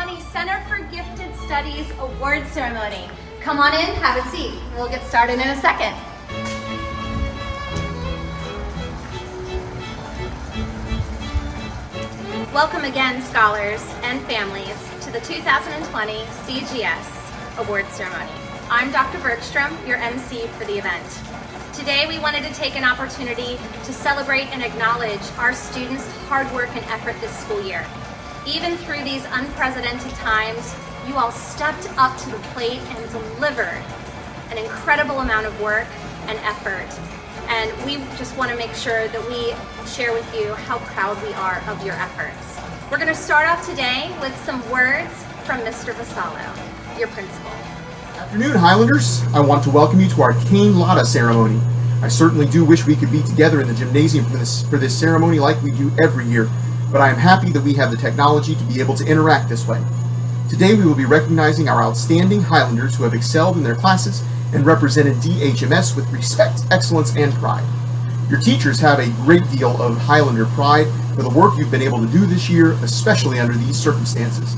2020 Center for Gifted Studies Awards Ceremony. Come on in, have a seat. We'll get started in a second. Welcome again, scholars and families, to the 2020 CGS Awards Ceremony. I'm Dr. Bergstrom, your MC for the event. Today we wanted to take an opportunity to celebrate and acknowledge our students' hard work and effort this school year. Even through these unprecedented times, you all stepped up to the plate and delivered an incredible amount of work and effort. And we just want to make sure that we share with you how proud we are of your efforts. We're going to start off today with some words from Mr. Vasallo, your principal. Afternoon, Highlanders. I want to welcome you to our Cane Lotta ceremony. I certainly do wish we could be together in the gymnasium for this ceremony like we do every year, but I am happy that we have the technology to be able to interact this way. Today we will be recognizing our outstanding Highlanders who have excelled in their classes and represented DHMS with respect, excellence, and pride. Your teachers have a great deal of Highlander pride for the work you've been able to do this year, especially under these circumstances.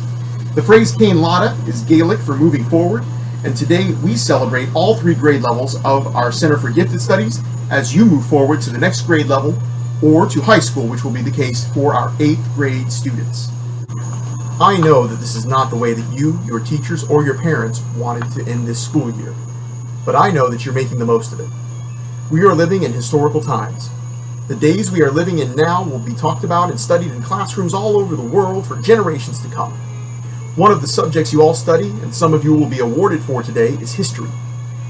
The phrase Cane Lotta is Gaelic for moving forward, and today we celebrate all 3 grade levels of our Center for Gifted Studies as you move forward to the next grade level or to high school, which will be the case for our 8th grade students. I know that this is not the way that you, your teachers, or your parents wanted to end this school year, but I know that you're making the most of it. We are living in historical times. The days we are living in now will be talked about and studied in classrooms all over the world for generations to come. One of the subjects you all study, and some of you will be awarded for today, is history.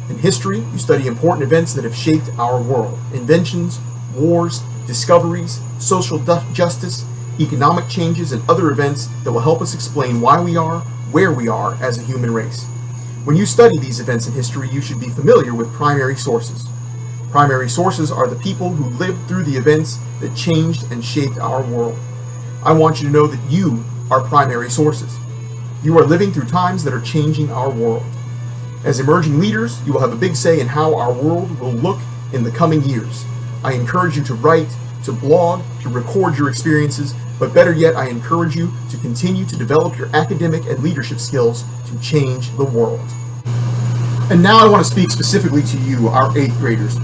In history, you study important events that have shaped our world. Inventions, wars, discoveries, social justice, economic changes, and other events that will help us explain why we are, where we are as a human race. When you study these events in history, you should be familiar with primary sources. Primary sources are the people who lived through the events that changed and shaped our world. I want you to know that you are primary sources. You are living through times that are changing our world. As emerging leaders, you will have a big say in how our world will look in the coming years. I encourage you to write, to blog, to record your experiences, but better yet, I encourage you to continue to develop your academic and leadership skills to change the world. And now I want to speak specifically to you, our 8th graders.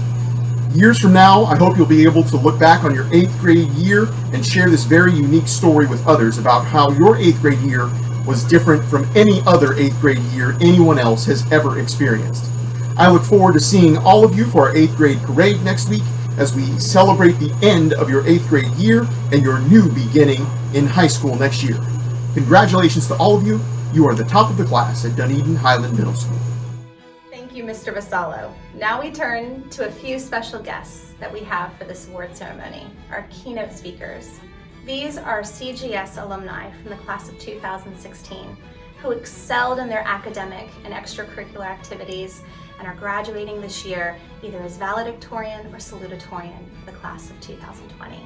Years from now, I hope you'll be able to look back on your 8th grade year and share this very unique story with others about how your 8th grade year was different from any other 8th grade year anyone else has ever experienced. I look forward to seeing all of you for our 8th grade parade next week as we celebrate the end of your 8th grade year and your new beginning in high school next year. Congratulations to all of you. You are the top of the class at Dunedin Highland Middle School. Thank you, Mr. Vasallo. Now we turn to a few special guests that we have for this award ceremony, our keynote speakers. These are CGS alumni from the class of 2016 who excelled in their academic and extracurricular activities and are graduating this year either as valedictorian or salutatorian for the class of 2020.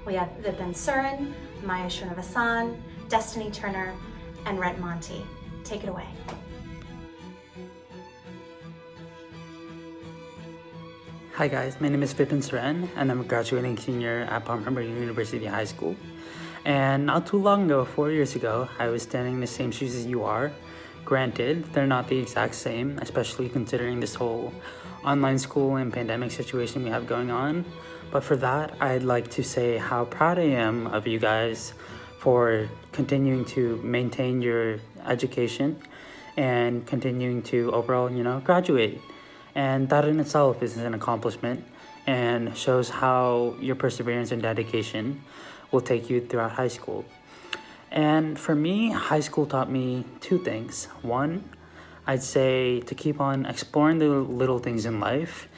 We have Vipin Surin, Maya Srinivasan, Destiny Turner, and Rent Monty. Take it away. Hi guys, my name is Vipin Surin and I'm a graduating senior at Palm Harbor University High School. And not too long ago, 4 years ago, I was standing in the same shoes as you are. Granted, they're not the exact same, especially considering this whole online school and pandemic situation we have going on. But for that, I'd like to say how proud I am of you guys for continuing to maintain your education and continuing to overall, graduate. And that in itself is an accomplishment and shows how your perseverance and dedication will take you throughout high school. And for me, high school taught me 2 things. One, I'd say to keep on exploring the little things in life.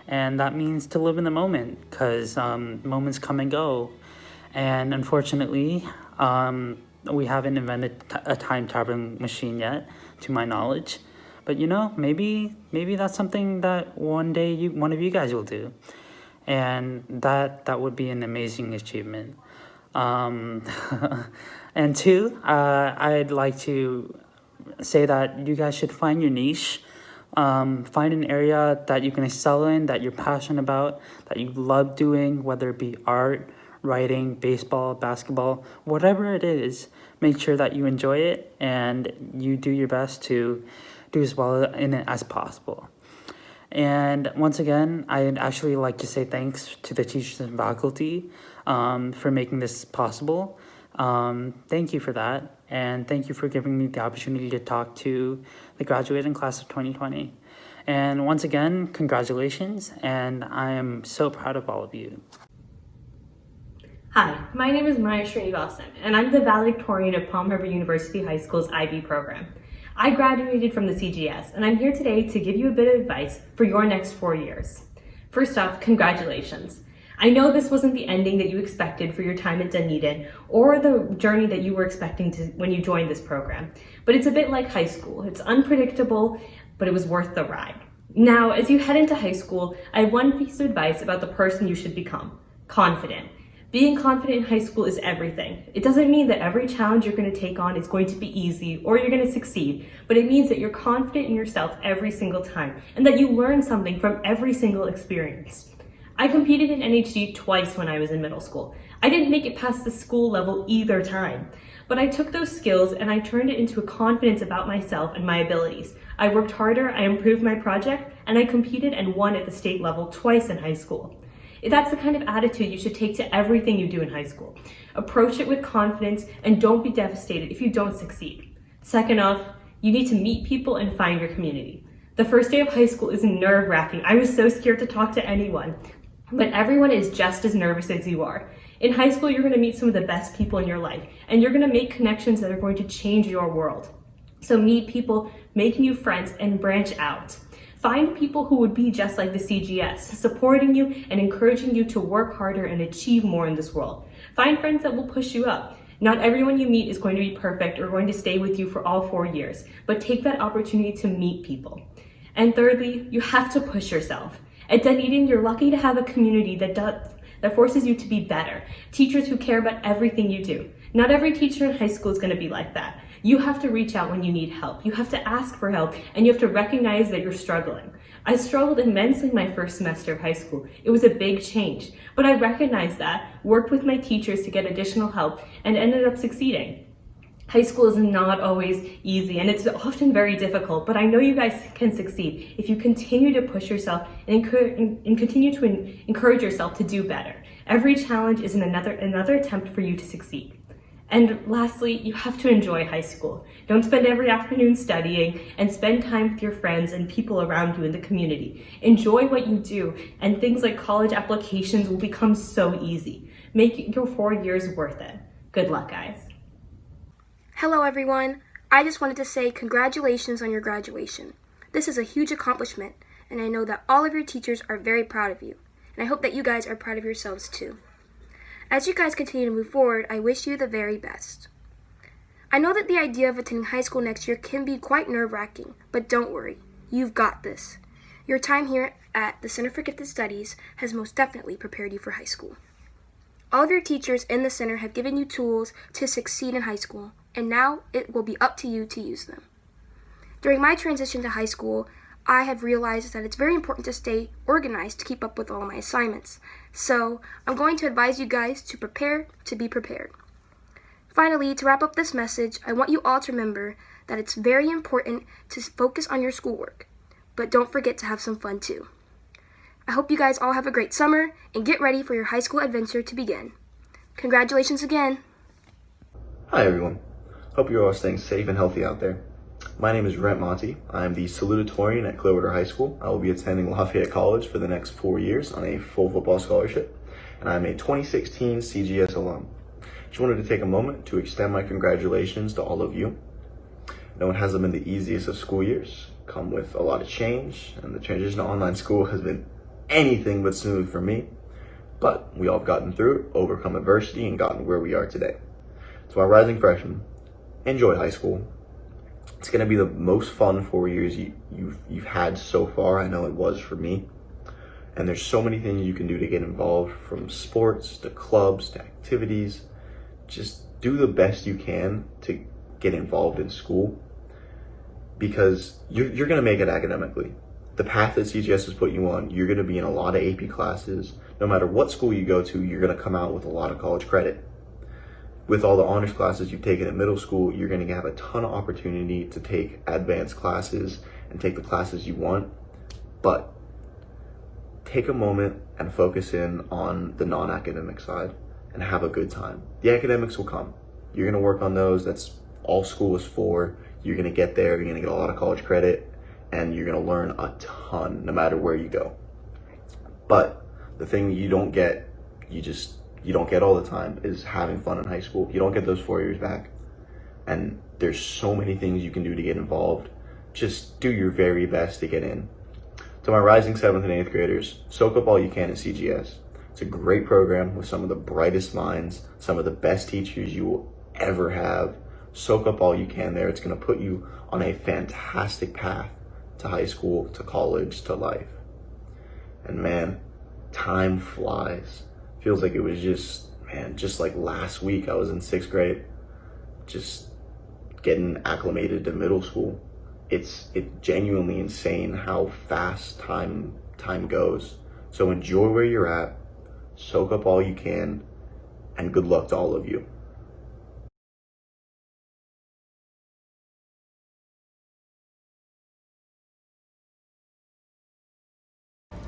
And that means to live in the moment because moments come and go. And unfortunately, we haven't invented a time traveling machine yet, to my knowledge. But maybe that's something that one day one of you guys will do. And that would be an amazing achievement. And 2, I'd like to say that you guys should find your niche. Find an area that you can excel in, that you're passionate about, that you love doing, whether it be art, writing, baseball, basketball, whatever it is, make sure that you enjoy it and you do your best to do as well in it as possible. And once again, I'd actually like to say thanks to the teachers and faculty for making this possible. Thank you for that. And thank you for giving me the opportunity to talk to the graduating class of 2020. And once again, congratulations. And I am so proud of all of you. Hi, my name is Maya Srinivasan, and I'm the valedictorian of Palm Harbor University High School's IB program. I graduated from the CGS, and I'm here today to give you a bit of advice for your next 4 years. First off, congratulations. I know this wasn't the ending that you expected for your time at Dunedin or the journey that you were expecting to when you joined this program, but it's a bit like high school. It's unpredictable, but it was worth the ride. Now, as you head into high school, I have one piece of advice about the person you should become: confident. Being confident in high school is everything. It doesn't mean that every challenge you're going to take on is going to be easy or you're going to succeed, but it means that you're confident in yourself every single time and that you learn something from every single experience. I competed in NHG twice when I was in middle school. I didn't make it past the school level either time, but I took those skills and I turned it into a confidence about myself and my abilities. I worked harder, I improved my project, and I competed and won at the state level twice in high school. That's the kind of attitude you should take to everything you do in high school. Approach it with confidence and don't be devastated if you don't succeed. Second off, you need to meet people and find your community. The first day of high school is nerve-wracking. I was so scared to talk to anyone, but everyone is just as nervous as you are. In high school, you're going to meet some of the best people in your life, and you're going to make connections that are going to change your world. So meet people, make new friends, and branch out. Find people who would be just like the CGS, supporting you and encouraging you to work harder and achieve more in this world. Find friends that will push you up. Not everyone you meet is going to be perfect or going to stay with you for all 4 years, but take that opportunity to meet people. And thirdly, you have to push yourself. At Dunedin, you're lucky to have a community that forces you to be better. Teachers who care about everything you do. Not every teacher in high school is going to be like that. You have to reach out when you need help. You have to ask for help, and you have to recognize that you're struggling. I struggled immensely my first semester of high school. It was a big change, but I recognized that, worked with my teachers to get additional help, and ended up succeeding. High school is not always easy, and it's often very difficult, but I know you guys can succeed if you continue to push yourself and continue to encourage yourself to do better. Every challenge is another attempt for you to succeed. And lastly, you have to enjoy high school. Don't spend every afternoon studying, and spend time with your friends and people around you in the community. Enjoy what you do, and things like college applications will become so easy. Make your 4 years worth it. Good luck, guys. Hello everyone. I just wanted to say congratulations on your graduation. This is a huge accomplishment, and I know that all of your teachers are very proud of you. And I hope that you guys are proud of yourselves too. As you guys continue to move forward, I wish you the very best. I know that the idea of attending high school next year can be quite nerve-wracking, but don't worry, you've got this. Your time here at the Center for Gifted Studies has most definitely prepared you for high school. All of your teachers in the center have given you tools to succeed in high school, and now it will be up to you to use them. During my transition to high school, I have realized that it's very important to stay organized to keep up with all my assignments. So I'm going to advise you guys to prepare to be prepared. Finally, to wrap up this message, I want you all to remember that it's very important to focus on your schoolwork, but don't forget to have some fun too. I hope you guys all have a great summer and get ready for your high school adventure to begin. Congratulations again. Hi everyone. Hope you're all staying safe and healthy out there. My name is Brent Monty. I am the salutatorian at Clearwater High School. I will be attending Lafayette College for the next 4 years on a full football scholarship, and I'm a 2016 CGS alum. Just wanted to take a moment to extend my congratulations to all of you. No, it hasn't been the easiest of school years, come with a lot of change, and the transition to online school has been anything but smooth for me, but we all have gotten through it, overcome adversity, and gotten where we are today. To our rising freshmen, enjoy high school. It's going to be the most fun 4 years you've had so far. I know it was for me. And there's so many things you can do to get involved, from sports to clubs to activities. Just do the best you can to get involved in school, because you're going to make it academically. the path that CGS has put you on, you're going to be in a lot of AP classes. No matter what school you go to, you're going to come out with a lot of college credit. With all the honors classes you've taken in middle school, you're going to have a ton of opportunity to take advanced classes and take the classes you want. But take a moment and focus in on the non-academic side and have a good time. The academics will come. You're going to work on those. That's all school is for. You're going to get there. You're going to get a lot of college credit, and you're going to learn a ton no matter where you go. But the thing you don't get, you don't get all the time is having fun in high school. You don't get those 4 years back. And there's so many things you can do to get involved. Just do your very best to get in. To my rising 7th and 8th graders, soak up all you can at CGS. It's a great program with some of the brightest minds, some of the best teachers you will ever have. Soak up all you can there. It's going to put you on a fantastic path to high school, to college, to life. And man, time flies. Feels like it was just like last week I was in 6th grade, just getting acclimated to middle school. It's genuinely insane how fast time goes. So enjoy where you're at, soak up all you can, and good luck to all of you.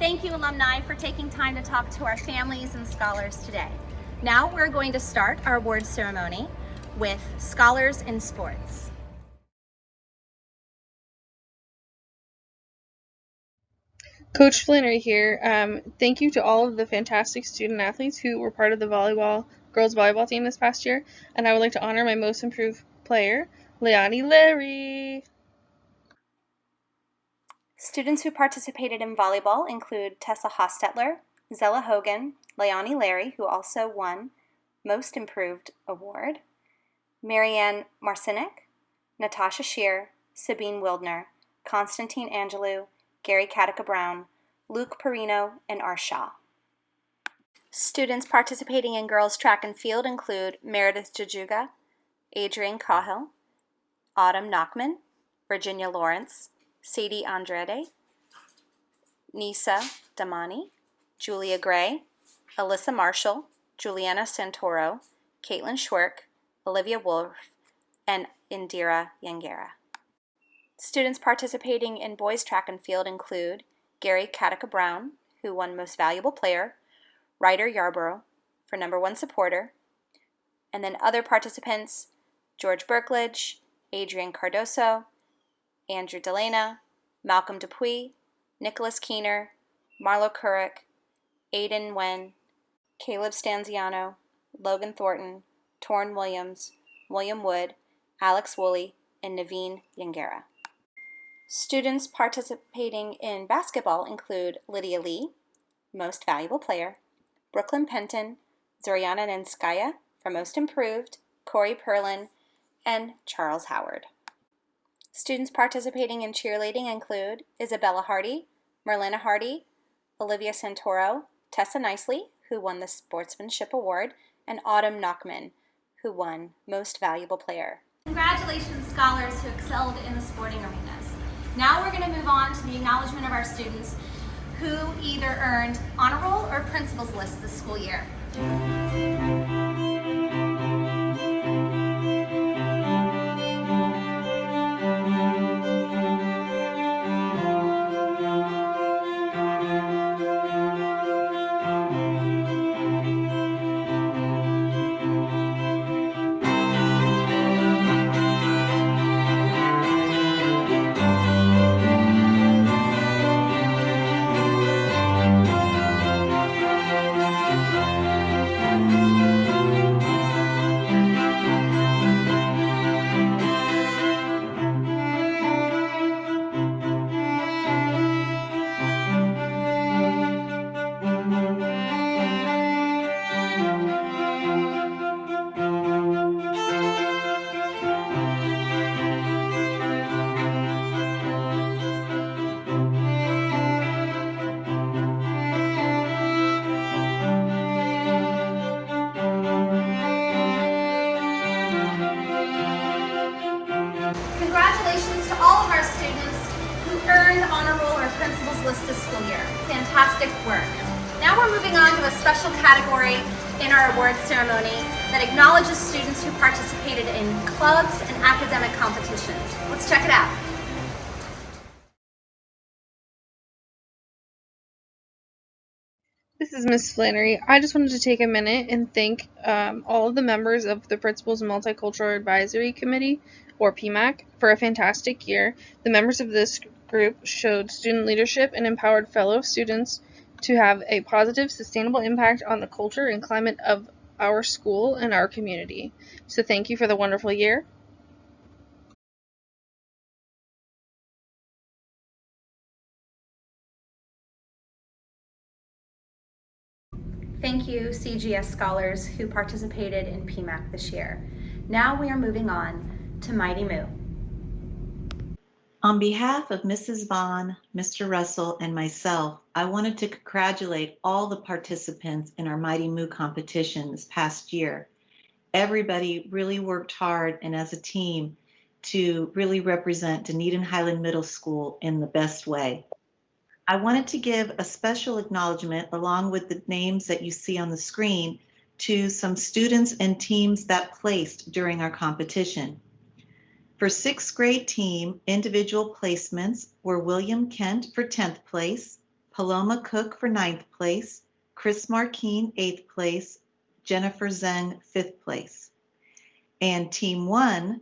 Thank you, alumni, for taking time to talk to our families and scholars today. Now we're going to start our awards ceremony with Scholars in Sports. Coach Flannery here. Thank you to all of the fantastic student athletes who were part of the girls volleyball team this past year, and I would like to honor my most improved player, Leonie Larry. Students who participated in volleyball include Tessa Hostetler, Zella Hogan, Leonie Larry, who also won Most Improved Award, Marianne Marcinick, Natasha Shear, Sabine Wildner, Constantine Angelou, Gary Katica Brown, Luke Perino, and R. Shaw. Students participating in girls track and field include Meredith Jajuga, Adrienne Cahill, Autumn Nachman, Virginia Lawrence, Sadie Andrade, Nisa Damani, Julia Gray, Alyssa Marshall, Juliana Santoro, Caitlin Schwerk, Olivia Wolf, and Indira Yangera. Students participating in boys track and field include Gary Katica Brown, who won Most Valuable Player, Ryder Yarborough for #1 supporter, and then other participants, George Berkledge, Adrian Cardoso, Andrew Delana, Malcolm Dupuy, Nicholas Keener, Marlo Couric, Aiden Wen, Caleb Stanziano, Logan Thornton, Torrin Williams, William Wood, Alex Woolley, and Naveen Yangera. Students participating in basketball include Lydia Lee, Most Valuable Player, Brooklyn Penton, Zoriana Nenskaya for Most Improved, Corey Perlin, and Charles Howard. Students participating in cheerleading include Isabella Hardy, Merlina Hardy, Olivia Santoro, Tessa Nicely, who won the Sportsmanship Award, and Autumn Nachman, who won Most Valuable Player. Congratulations, scholars who excelled in the sporting arenas. Now we're going to move on to the acknowledgement of our students who either earned honor roll or principal's list this school year. principals list this school year. Fantastic work. Now we're moving on to a special category in our awards ceremony that acknowledges students who participated in clubs and academic competitions. Let's check it out. This is Miss Flannery. I just wanted to take a minute and thank all of the members of the Principal's Multicultural Advisory Committee, or PMAC, for a fantastic year. The members of this group showed student leadership and empowered fellow students to have a positive, sustainable impact on the culture and climate of our school and our community. So thank you for the wonderful year. Thank you, CGS scholars who participated in PMAC this year. Now we are moving on to Mighty Moo. On behalf of Mrs. Vaughn, Mr. Russell, and myself, I wanted to congratulate all the participants in our Mighty Moo competition this past year. Everybody really worked hard and as a team to really represent Dunedin Highland Middle School in the best way. I wanted to give a special acknowledgement along with the names that you see on the screen to some students and teams that placed during our competition. For 6th grade team, individual placements were William Kent for 10th place, Paloma Cook for 9th place, Chris Markeen 8th place, Jennifer Zeng 5th place. And team 1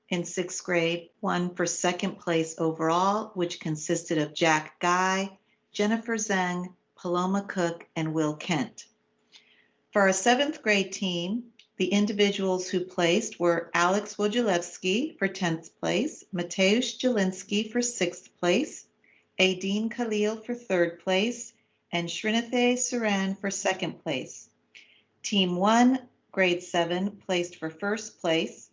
in 6th grade won for 2nd place overall, which consisted of Jack Guy, Jennifer Zeng, Paloma Cook, and Will Kent. For our 7th grade team, the individuals who placed were Alex Wojciechowski for 10th place, Mateusz Jelinski for 6th place, Aideen Khalil for 3rd place, and Srinathe Suran for 2nd place. Team 1, grade 7, placed for 1st place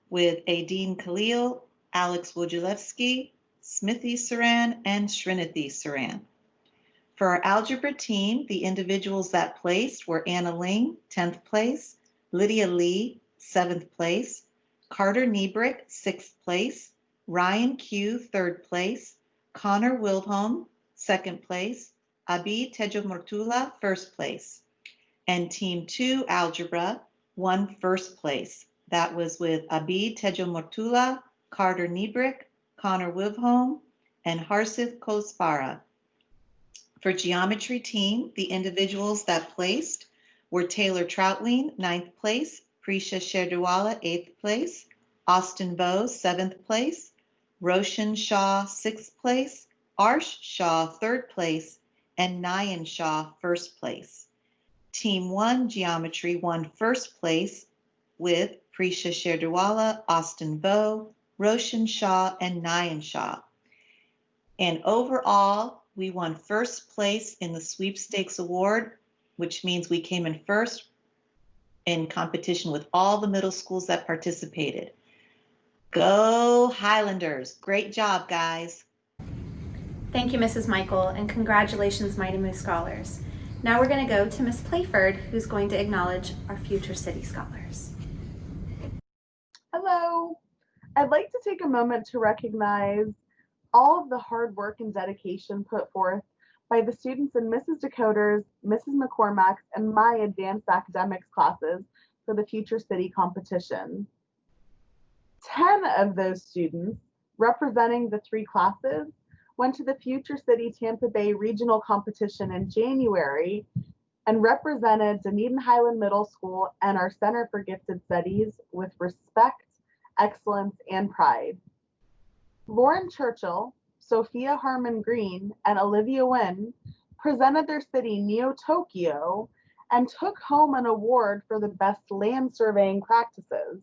with Aideen Khalil, Alex Wojciechowski, Smithy Suran, and Srinathe Suran. For our algebra team, the individuals that placed were Anna Ling, 10th place, Lydia Lee, 7th place, Carter Niebrick, 6th place, Ryan Q, 3rd place, Connor Wilhelm, 2nd place, Abi Tejomortula, 1st place. And Team 2 Algebra won 1st place. That was with Abi Tejomortula, Carter Niebrick, Connor Wilhelm, and Harsith Kospara. For Geometry team, the individuals that placed were Taylor Troutween, 9th place, Prisha Sherdiwala, 8th place, Austin Bowe, 7th place, Roshan Shah, 6th place, Arsh Shah, 3rd place, and Nayan Shah, 1st place. Team 1 Geometry won 1st place with Prisha Sherdiwala, Austin Bowe, Roshan Shah, and Nayan Shah. And overall, we won 1st place in the Sweepstakes Award, which means we came in 1st in competition with all the middle schools that participated. Go Highlanders! Great job, guys. Thank you, Mrs. Michael, and congratulations, Mighty Moo scholars. Now we're going to go to Miss Playford, who's going to acknowledge our future city scholars. Hello. I'd like to take a moment to recognize all of the hard work and dedication put forth by the students in Mrs. Dakota's, Mrs. McCormack's, and my advanced academics classes for the Future City competition. 10 of those students, representing the 3 classes, went to the Future City Tampa Bay Regional Competition in January and represented Dunedin Highland Middle School and our Center for Gifted Studies with respect, excellence, and pride. Lauren Churchill, Sophia Harmon Green, and Olivia Wynn presented their city, Neo Tokyo, and took home an award for the best land surveying practices.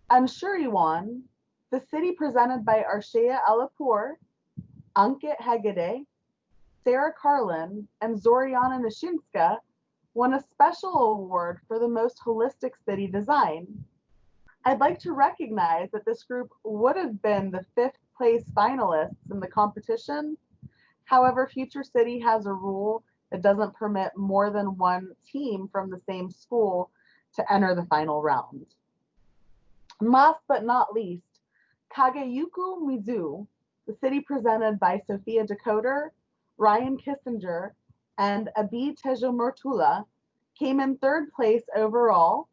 And Shuriwan, the city presented by Arshea Alapur, Ankit Hegede, Sarah Carlin, and Zoriana Nishinska, won a special award for the most holistic city design. I'd like to recognize that this group would have been the 5th place finalists in the competition. However, Future City has a rule that doesn't permit more than one team from the same school to enter the final round. And last but not least, Kageyuku Mizu, The city presented by Sophia Decoder, Ryan Kissinger, and Abi Tejomurtula came in third place overall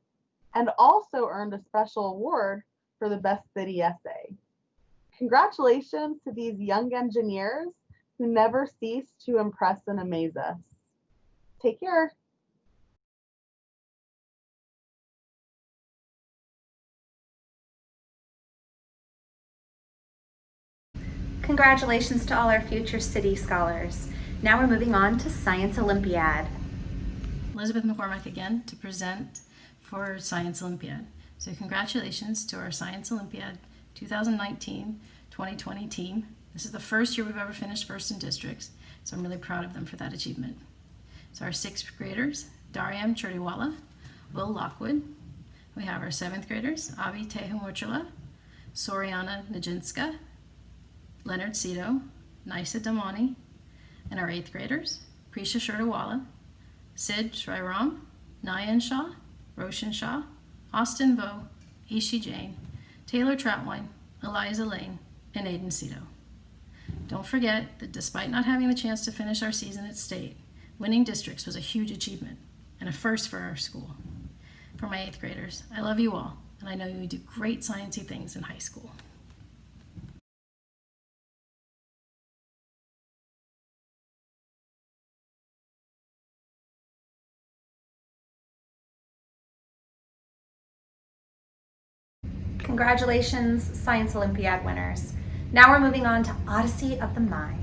and also earned a special award for the best city essay. Congratulations to these young engineers who never cease to impress and amaze us. Take care. Congratulations to all our future city scholars. Now we're moving on to Science Olympiad. Elizabeth McCormack again to present for Science Olympiad. So congratulations to our Science Olympiad 2019-2020 team. This is the first year we've ever finished first in districts, so I'm really proud of them for that achievement. So our sixth graders, Dariam Churdiwala, Will Lockwood. We have our seventh graders, Avi Tehumurchula, Soriana Najinska, Leonard Cito, Nisa Damani, and our eighth graders, Prisha Shurdiwala, Sid Sriram, Nayan Shah, Roshan Shah, Austin Vo, Ishi Jain, Taylor Troutwine, Eliza Lane, and Aiden Cito. Don't forget that despite not having the chance to finish our season at state, winning districts was a huge achievement and a first for our school. For my eighth graders, I love you all, and I know you do great sciencey things in high school. Congratulations, Science Olympiad winners. Now we're moving on to Odyssey of the Mind.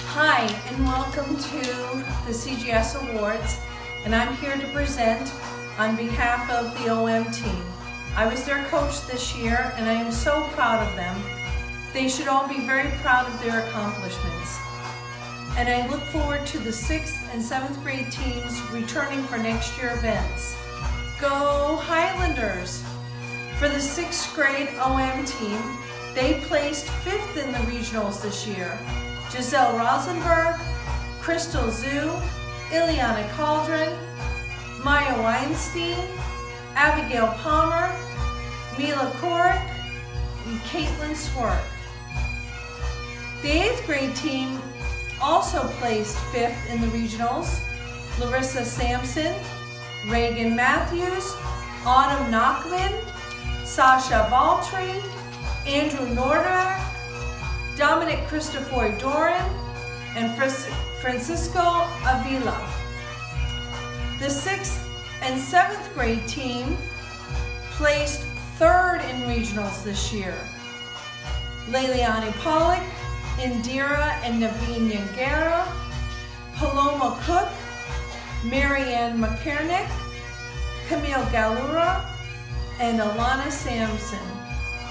Hi, and welcome to the CGS Awards, and I'm here to present on behalf of the OM team. I was their coach this year, and I am so proud of them. They should all be very proud of their accomplishments. And I look forward to the 6th and 7th grade teams returning for next year events. Go Highlanders! For the 6th grade OM team, they placed 5th in the regionals this year. Giselle Rosenberg, Crystal Zhu, Ileana Cauldron, Maya Weinstein, Abigail Palmer, Mila Korik, and Caitlin Swark. The 8th grade team also placed 5th in the regionals. Larissa Sampson, Reagan Matthews, Autumn Nachman, Sasha Valtry, Andrew Nordak, Dominic Christopher Doran, and Francisco Avila. The 6th and 7th grade team placed 3rd in regionals this year. Leiliani Pollock, Indira and Naveen Yangara, Paloma Cook, Marianne McKernick, Camille Galura, and Alana Sampson.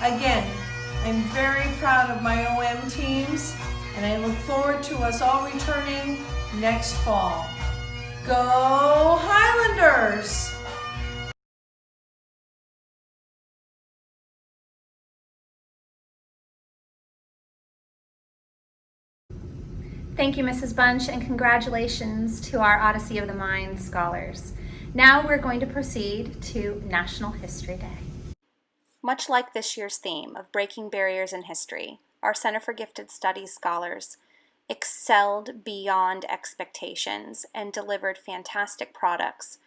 Again, I'm very proud of my OM teams, and I look forward to us all returning next fall. Go Highlanders! Thank you, Mrs. Bunch, and congratulations to our Odyssey of the Mind scholars. Now we're going to proceed to National History Day. Much like this year's theme of breaking barriers in history, our Center for Gifted Studies scholars excelled beyond expectations and delivered fantastic products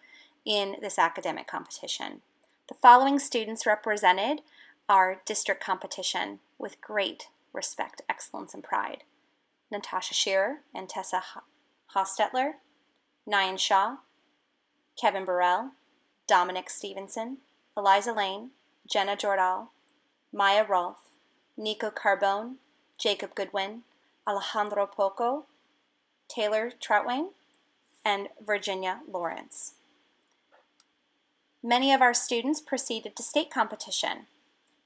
in this academic competition. The following students represented our district competition with great respect, excellence, and pride. Natasha Shearer and Tessa Hostetler, Nyan Shaw, Kevin Burrell, Dominic Stevenson, Eliza Lane, Jenna Jordal, Maya Rolfe, Nico Carbone, Jacob Goodwin, Alejandro Poco, Taylor Troutwine, and Virginia Lawrence. Many of our students proceeded to state competition.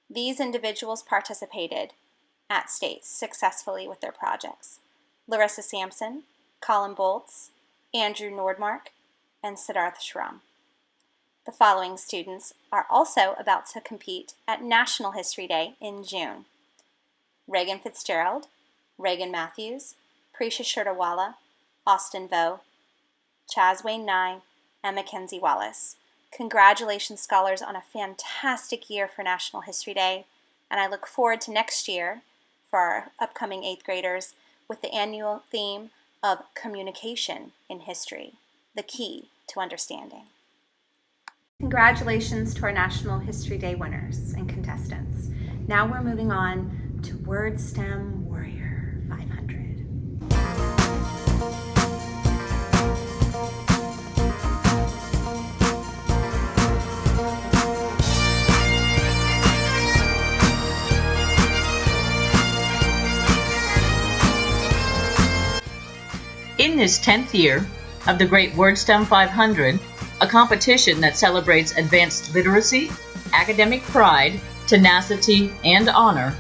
These individuals participated at states successfully with their projects. Larissa Sampson, Colin Boltz, Andrew Nordmark, and Siddharth Shram. The following students are also about to compete at National History Day in June: Reagan Fitzgerald, Reagan Matthews, Prisha Shurtawala, Austin Vo, Chaz Wayne Nye, and Mackenzie Wallace. Congratulations, scholars, on a fantastic year for National History Day, and I look forward to next year for our upcoming 8th graders with the annual theme of Communication in History, the key to understanding. Congratulations to our National History Day winners and contestants. Now we're moving on to Word STEM Warrior 500. In this 10th year of the Great WordSTEM 500, a competition that celebrates advanced literacy, academic pride, tenacity, and honor,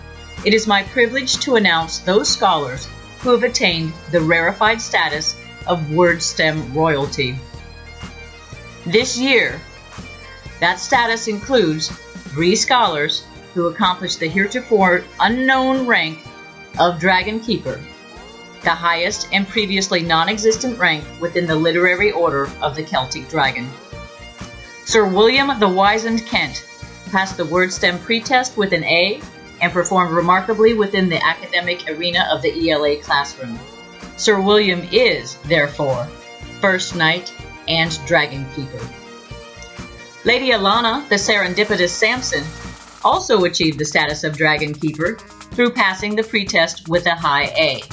it is my privilege to announce those scholars who have attained the rarefied status of WordSTEM royalty. This year, that status includes 3 scholars who accomplished the heretofore unknown rank of Dragon Keeper, the highest and previously non-existent rank within the literary order of the Celtic Dragon. Sir William the Wizened Kent passed the WordSTEM pretest with an A and performed remarkably within the academic arena of the ELA classroom. Sir William is, therefore, First Knight and Dragon Keeper. Lady Alana, the serendipitous Samson, also achieved the status of Dragon Keeper through passing the pretest with a high A.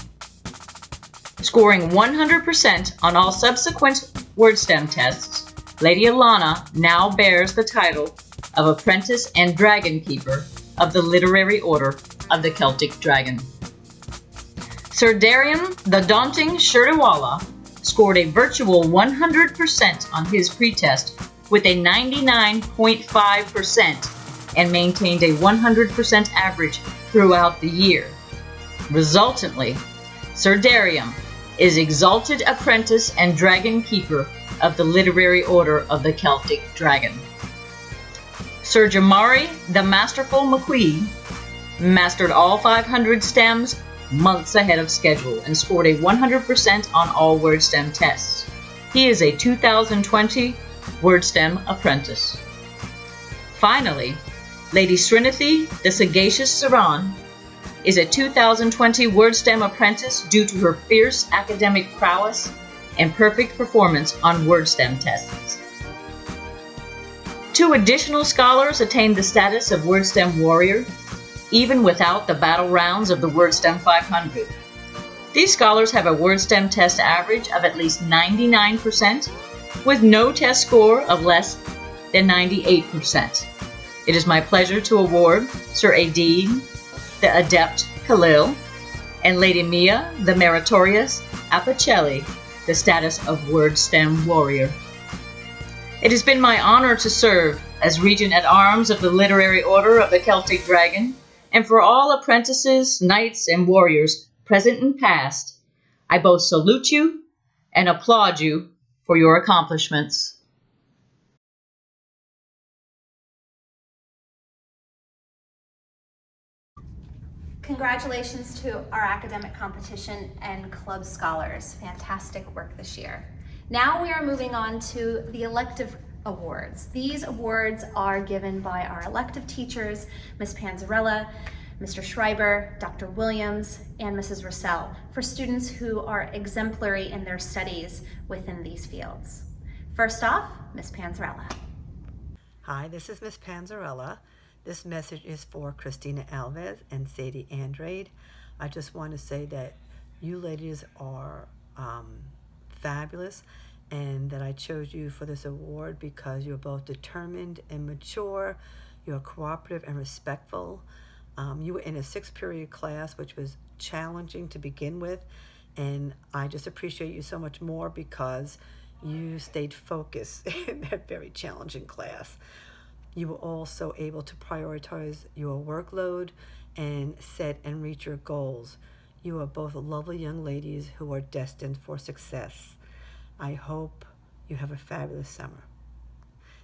Scoring 100% on all subsequent WordSTEM tests, Lady Alana now bears the title of Apprentice and Dragon Keeper of the Literary Order of the Celtic Dragon. Sir Darian the Daunting Shurtawala scored a virtual 100% on his pretest with a 99.5% and maintained a 100% average throughout the year. Resultantly, Sir Darian is Exalted Apprentice and Dragon Keeper of the Literary Order of the Celtic Dragon. Sir Jamari the Masterful McQueen mastered all 500 stems months ahead of schedule and scored a 100% on all WordSTEM tests. He is a 2020 WordSTEM Apprentice. Finally, Lady Srinathi the Sagacious Saran is a 2020 WordSTEM Apprentice due to her fierce academic prowess and perfect performance on WordSTEM tests. 2 additional scholars attained the status of WordSTEM Warrior, even without the battle rounds of the WordSTEM 500. These scholars have a WordSTEM test average of at least 99%, with no test score of less than 98%. It is my pleasure to award Sir Adine the Adept Khalil, and Lady Mia the Meritorious Apicelli the status of WordSTEM Warrior. It has been my honor to serve as Regent at Arms of the Literary Order of the Celtic Dragon, and for all apprentices, knights, and warriors, present and past, I both salute you and applaud you for your accomplishments. Congratulations to our academic competition and club scholars. Fantastic work this year. Now we are moving on to the elective awards. These awards are given by our elective teachers, Ms. Panzarella, Mr. Schreiber, Dr. Williams, and Mrs. Russell, for students who are exemplary in their studies within these fields. First off, Ms. Panzarella. Hi, this is Ms. Panzarella. This message is for Christina Alves and Sadie Andrade. I just want to say that you ladies are fabulous, and that I chose you for this award because you're both determined and mature, you're cooperative and respectful. You were in a 6th period class, which was challenging to begin with, and I just appreciate you so much more because you stayed focused in that very challenging class. You were also able to prioritize your workload and set and reach your goals. You are both lovely young ladies who are destined for success. I hope you have a fabulous summer.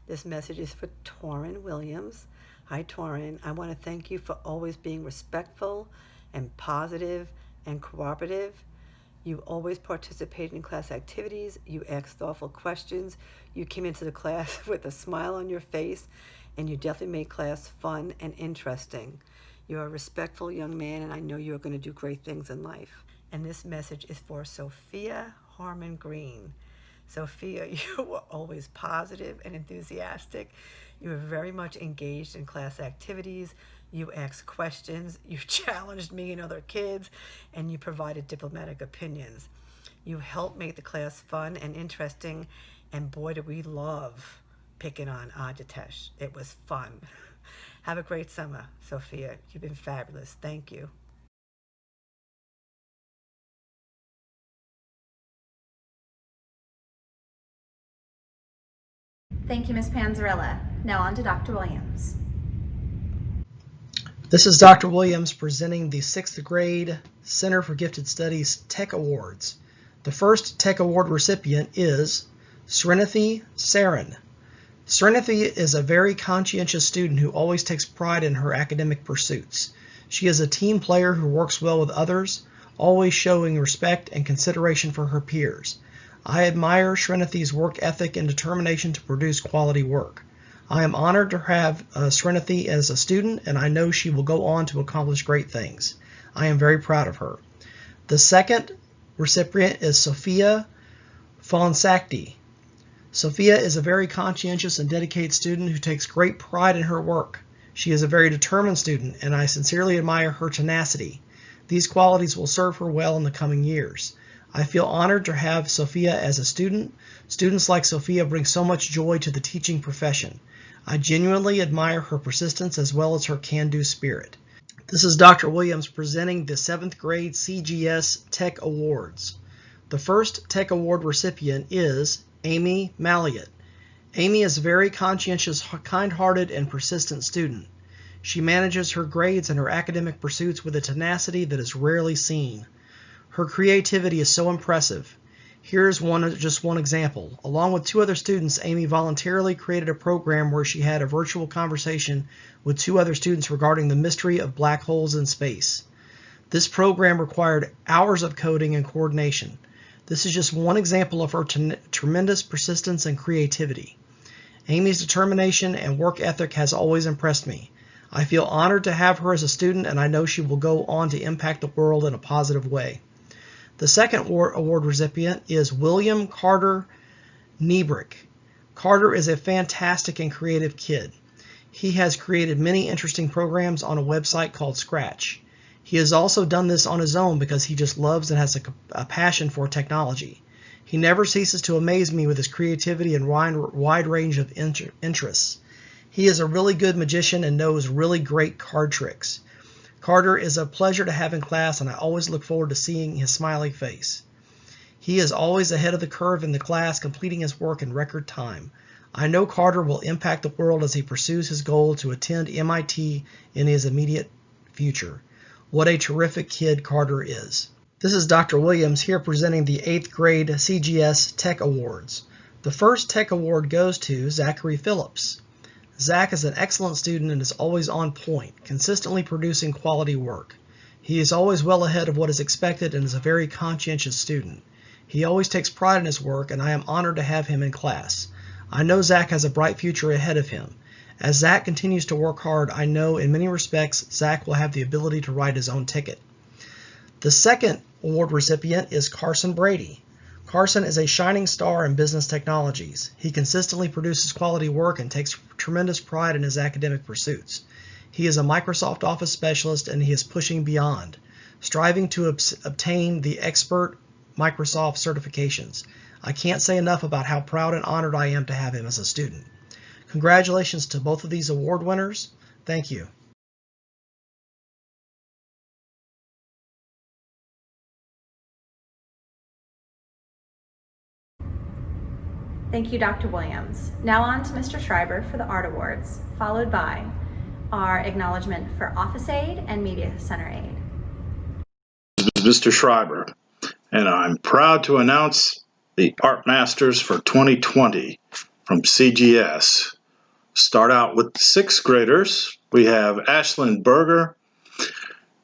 This message is for Torrin Williams. Hi, Torrin. I want to thank you for always being respectful and positive and cooperative. You always participated in class activities. You asked thoughtful questions. You came into the class with a smile on your face, and you definitely made class fun and interesting. You're a respectful young man, and I know you're going to do great things in life. And this message is for Sophia Harmon Green. Sophia, you were always positive and enthusiastic. You were very much engaged in class activities. You asked questions, you challenged me and other kids, and you provided diplomatic opinions. You helped make the class fun and interesting, and boy, did we love picking on Ajitesh. It was fun. Have a great summer, Sophia. You've been fabulous. Thank you. Thank you, Ms. Panzarella. Now on to Dr. Williams. This is Dr. Williams presenting the 6th grade Center for Gifted Studies Tech Awards. The first Tech Award recipient is Srinathi Saran. Srinathi is a very conscientious student who always takes pride in her academic pursuits. She is a team player who works well with others, always showing respect and consideration for her peers. I admire Srinathi's work ethic and determination to produce quality work. I am honored to have Srinathi as a student, and I know she will go on to accomplish great things. I am very proud of her. The second recipient is Sophia Fonsakti. Sophia is a very conscientious and dedicated student who takes great pride in her work. She is a very determined student, and I sincerely admire her tenacity. These qualities will serve her well in the coming years. I feel honored to have Sophia as a student. Students like Sophia bring so much joy to the teaching profession. I genuinely admire her persistence as well as her can-do spirit. This is Dr. Williams presenting the 7th grade CGS Tech Awards. The first Tech Award recipient is Amy Malliott. Amy is a very conscientious, kind-hearted, and persistent student. She manages her grades and her academic pursuits with a tenacity that is rarely seen. Her creativity is so impressive. Here's just one example. Along with 2 other students, Amy voluntarily created a program where she had a virtual conversation with 2 other students regarding the mystery of black holes in space. This program required hours of coding and coordination. This is just one example of her tremendous persistence and creativity. Amy's determination and work ethic has always impressed me. I feel honored to have her as a student, and I know she will go on to impact the world in a positive way. The second award recipient is William Carter Niebrick. Carter is a fantastic and creative kid. He has created many interesting programs on a website called Scratch. He has also done this on his own because he just loves and has a passion for technology. He never ceases to amaze me with his creativity and wide range of interests. He is a really good magician and knows really great card tricks. Carter is a pleasure to have in class, and I always look forward to seeing his smiley face. He is always ahead of the curve in the class, completing his work in record time. I know Carter will impact the world as he pursues his goal to attend MIT in his immediate future. What a terrific kid Carter is. This is Dr. Williams here presenting the 8th grade CGS Tech Awards. The first Tech Award goes to Zachary Phillips. Zach is an excellent student and is always on point, consistently producing quality work. He is always well ahead of what is expected and is a very conscientious student. He always takes pride in his work, and I am honored to have him in class. I know Zach has a bright future ahead of him. As Zach continues to work hard, I know in many respects Zach will have the ability to write his own ticket. The second award recipient is Carson Brady. Carson is a shining star in business technologies. He consistently produces quality work and takes tremendous pride in his academic pursuits. He is a Microsoft Office specialist, and he is pushing beyond, striving to obtain the expert Microsoft certifications. I can't say enough about how proud and honored I am to have him as a student. Congratulations to both of these award winners. Thank you. Thank you, Dr. Williams. Now on to Mr. Schreiber for the Art Awards, followed by our acknowledgement for Office Aid and Media Center Aid. This is Mr. Schreiber, and I'm proud to announce the Art Masters for 2020 from CGS. Start out with the sixth graders. We have Ashlyn Berger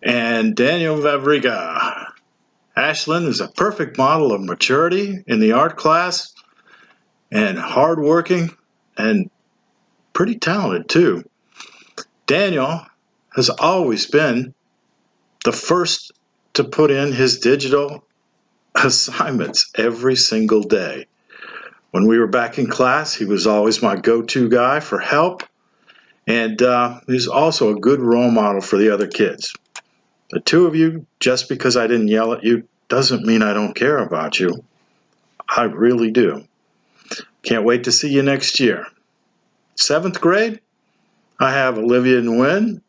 and Daniel Vavriga. Ashlyn is a perfect model of maturity in the art class and hardworking and pretty talented too. Daniel has always been the first to put in his digital assignments every single day. When we were back in class, he was always my go-to guy for help, and he's also a good role model for the other kids. The two of you, just because I didn't yell at you, doesn't mean I don't care about you. I really do. Can't wait to see you next year. Seventh grade, I have Olivia Nguyen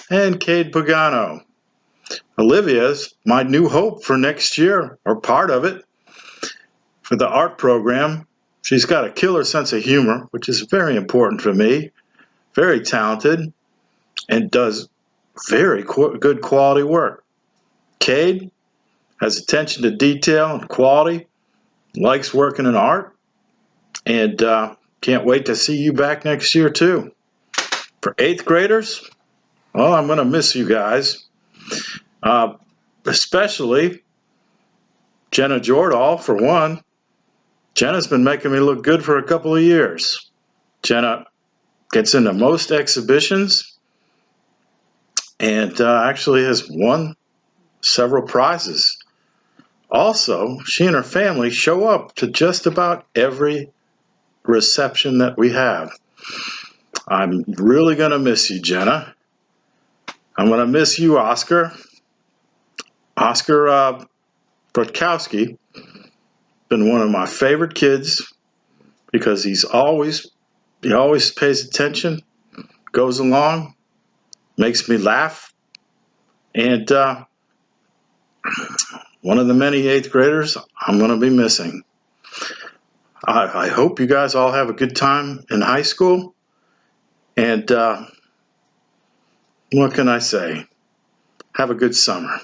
and Cade Pagano. Olivia's my new hope for next year, or part of it. For the art program, she's got a killer sense of humor, which is very important for me, very talented, and does very good quality work. Cade has attention to detail and quality, likes working in art, and can't wait to see you back next year too. For eighth graders, well, I'm going to miss you guys, especially Jenna Jordahl, for one. Jenna's been making me look good for a couple of years. Jenna gets into most exhibitions and actually has won several prizes. Also, she and her family show up to just about every reception that we have. I'm really going to miss you, Jenna. I'm going to miss you, Oscar. Oscar Brotkowski, been one of my favorite kids because he always pays attention, goes along, makes me laugh, and one of the many eighth graders I'm going to be missing. I hope you guys all have a good time in high school, and what can I say? Have a good summer.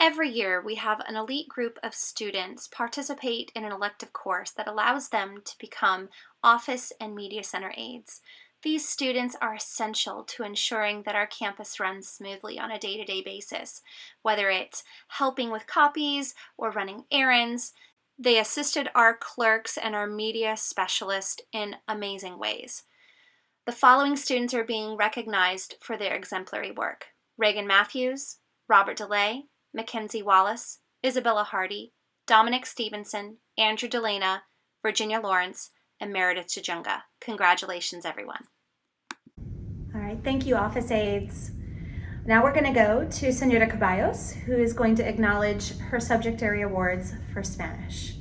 Every year, we have an elite group of students participate in an elective course that allows them to become office and media center aides. These students are essential to ensuring that our campus runs smoothly on a day-to-day basis, whether it's helping with copies or running errands. They assisted our clerks and our media specialist in amazing ways. The following students are being recognized for their exemplary work: Reagan Matthews, Robert DeLay, Mackenzie Wallace, Isabella Hardy, Dominic Stevenson, Andrew Delana, Virginia Lawrence, and Meredith Chijunga. Congratulations, everyone. All right, thank you, office aides. Now we're going to go to Senora Caballos, who is going to acknowledge her subject area awards for Spanish.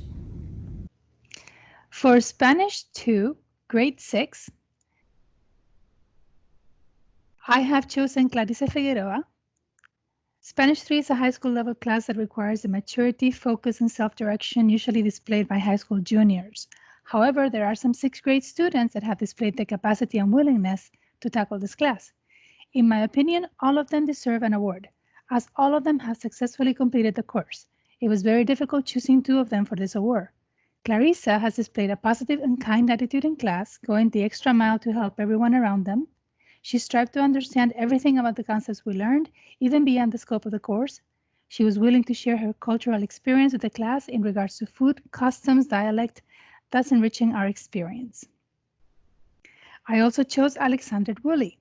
For Spanish 2, grade 6, I have chosen Clarice Figueroa. Spanish 3 is a high school level class that requires the maturity, focus, and self-direction usually displayed by high school juniors. However, there are some 6th grade students that have displayed the capacity and willingness to tackle this class. In my opinion, all of them deserve an award, as all of them have successfully completed the course. It was very difficult choosing 2 of them for this award. Clarissa has displayed a positive and kind attitude in class, going the extra mile to help everyone around them. She strived to understand everything about the concepts we learned, even beyond the scope of the course. She was willing to share her cultural experience with the class in regards to food, customs, dialect, thus enriching our experience. I also chose Alexander Woolley.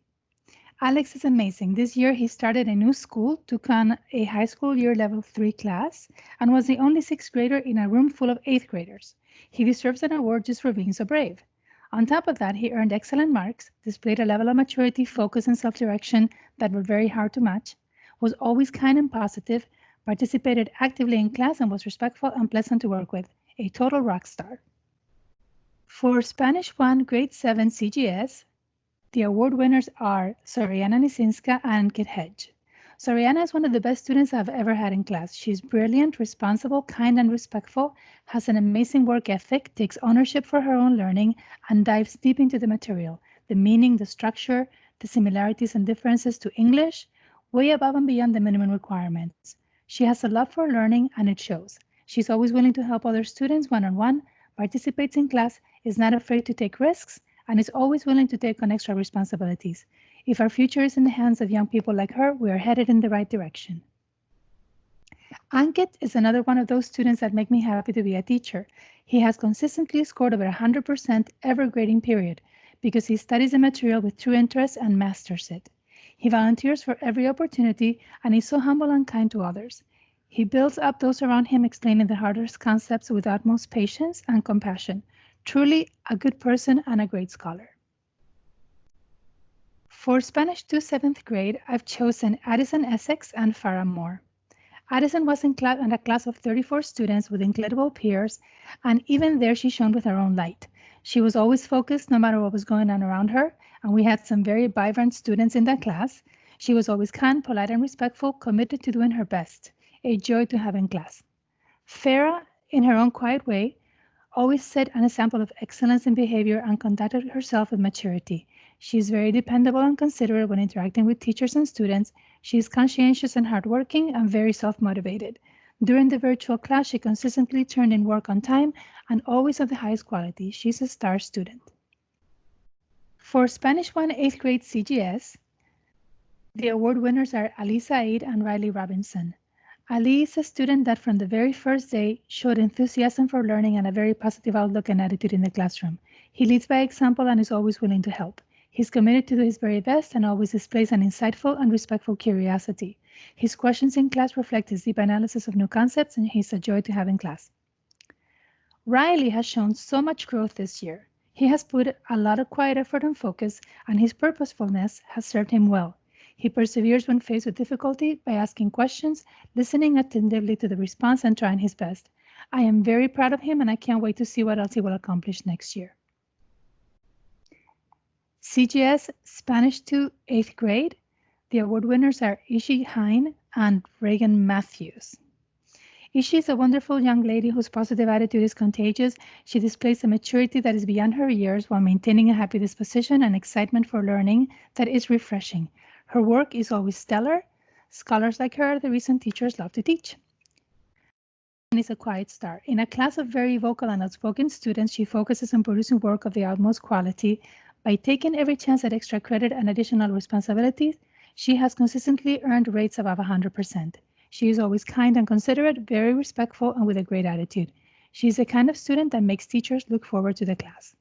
Alex is amazing. This year he started a new school, took on a high school year level 3 class, and was the only 6th grader in a room full of 8th graders. He deserves an award just for being so brave. On top of that, he earned excellent marks, displayed a level of maturity, focus, and self-direction that were very hard to match, was always kind and positive, participated actively in class, and was respectful and pleasant to work with. A total rock star. For Spanish 1, grade 7 CGS, the award winners are Soriana Nisinska and Kit Hedge. Soriana is one of the best students I've ever had in class. She's brilliant, responsible, kind, and respectful, has an amazing work ethic, takes ownership for her own learning, and dives deep into the material, the meaning, the structure, the similarities and differences to English, way above and beyond the minimum requirements. She has a love for learning and it shows. She's always willing to help other students one-on-one, participates in class, is not afraid to take risks, and is always willing to take on extra responsibilities. If our future is in the hands of young people like her, we are headed in the right direction. Ankit is another one of those students that make me happy to be a teacher. He has consistently scored over 100% every grading period because he studies the material with true interest and masters it. He volunteers for every opportunity and is so humble and kind to others. He builds up those around him, explaining the hardest concepts with utmost patience and compassion. Truly a good person and a great scholar. For Spanish 2 7th grade, I've chosen Addison Essex and Farah Moore. Addison was in a class of 34 students with incredible peers, and even there she shone with her own light. She was always focused no matter what was going on around her, and we had some very vibrant students in that class. She was always kind, polite, and respectful, committed to doing her best. A joy to have in class. Farah, in her own quiet way, always set an example of excellence in behavior and conducted herself with maturity. She is very dependable and considerate when interacting with teachers and students. She is conscientious and hardworking and very self-motivated. During the virtual class, she consistently turned in work on time and always of the highest quality. She's a star student. For Spanish 1 8th grade CGS, the award winners are Ali Said and Riley Robinson. Ali is a student that from the very first day showed enthusiasm for learning and a very positive outlook and attitude in the classroom. He leads by example and is always willing to help. He's committed to do his very best and always displays an insightful and respectful curiosity. His questions in class reflect his deep analysis of new concepts, and he's a joy to have in class. Riley has shown so much growth this year. He has put a lot of quiet effort and focus, and his purposefulness has served him well. He perseveres when faced with difficulty by asking questions, listening attentively to the response, and trying his best. I am very proud of him, and I can't wait to see what else he will accomplish next year. CGS Spanish 2 8th grade, the award winners are Ishi Hine and Reagan Matthews. Ishi is a wonderful young lady whose positive attitude is contagious. She displays a maturity that is beyond her years while maintaining a happy disposition and excitement for learning that is refreshing. Her work is always stellar. Scholars like her are the reason teachers love to teach. And is a quiet star. In a class of very vocal and outspoken students, she focuses on producing work of the utmost quality. By taking every chance at extra credit and additional responsibilities, she has consistently earned rates above 100%. She is always kind and considerate, very respectful, and with a great attitude. She is the kind of student that makes teachers look forward to the class.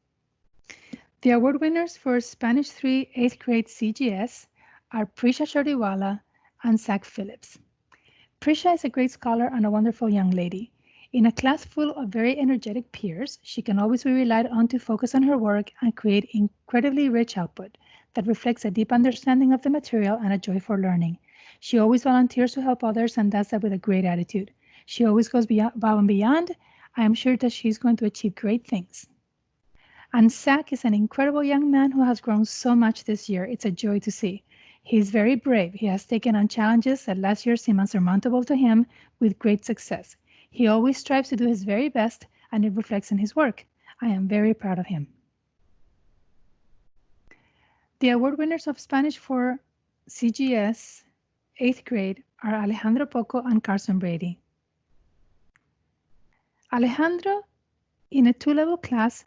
The award winners for Spanish 3 8th grade CGS are Prisha Chodiwala and Zach Phillips. Prisha is a great scholar and a wonderful young lady. In a class full of very energetic peers, she can always be relied on to focus on her work and create incredibly rich output that reflects a deep understanding of the material and a joy for learning. She always volunteers to help others and does that with a great attitude. She always goes above and beyond. I am sure that she's going to achieve great things. And Zach is an incredible young man who has grown so much this year. It's a joy to see. He is very brave. He has taken on challenges that last year seemed unsurmountable to him with great success. He always strives to do his very best, and it reflects in his work. I am very proud of him. The award winners of Spanish for CGS 8th grade are Alejandro Poco and Carson Brady. Alejandro, in a 2-level class,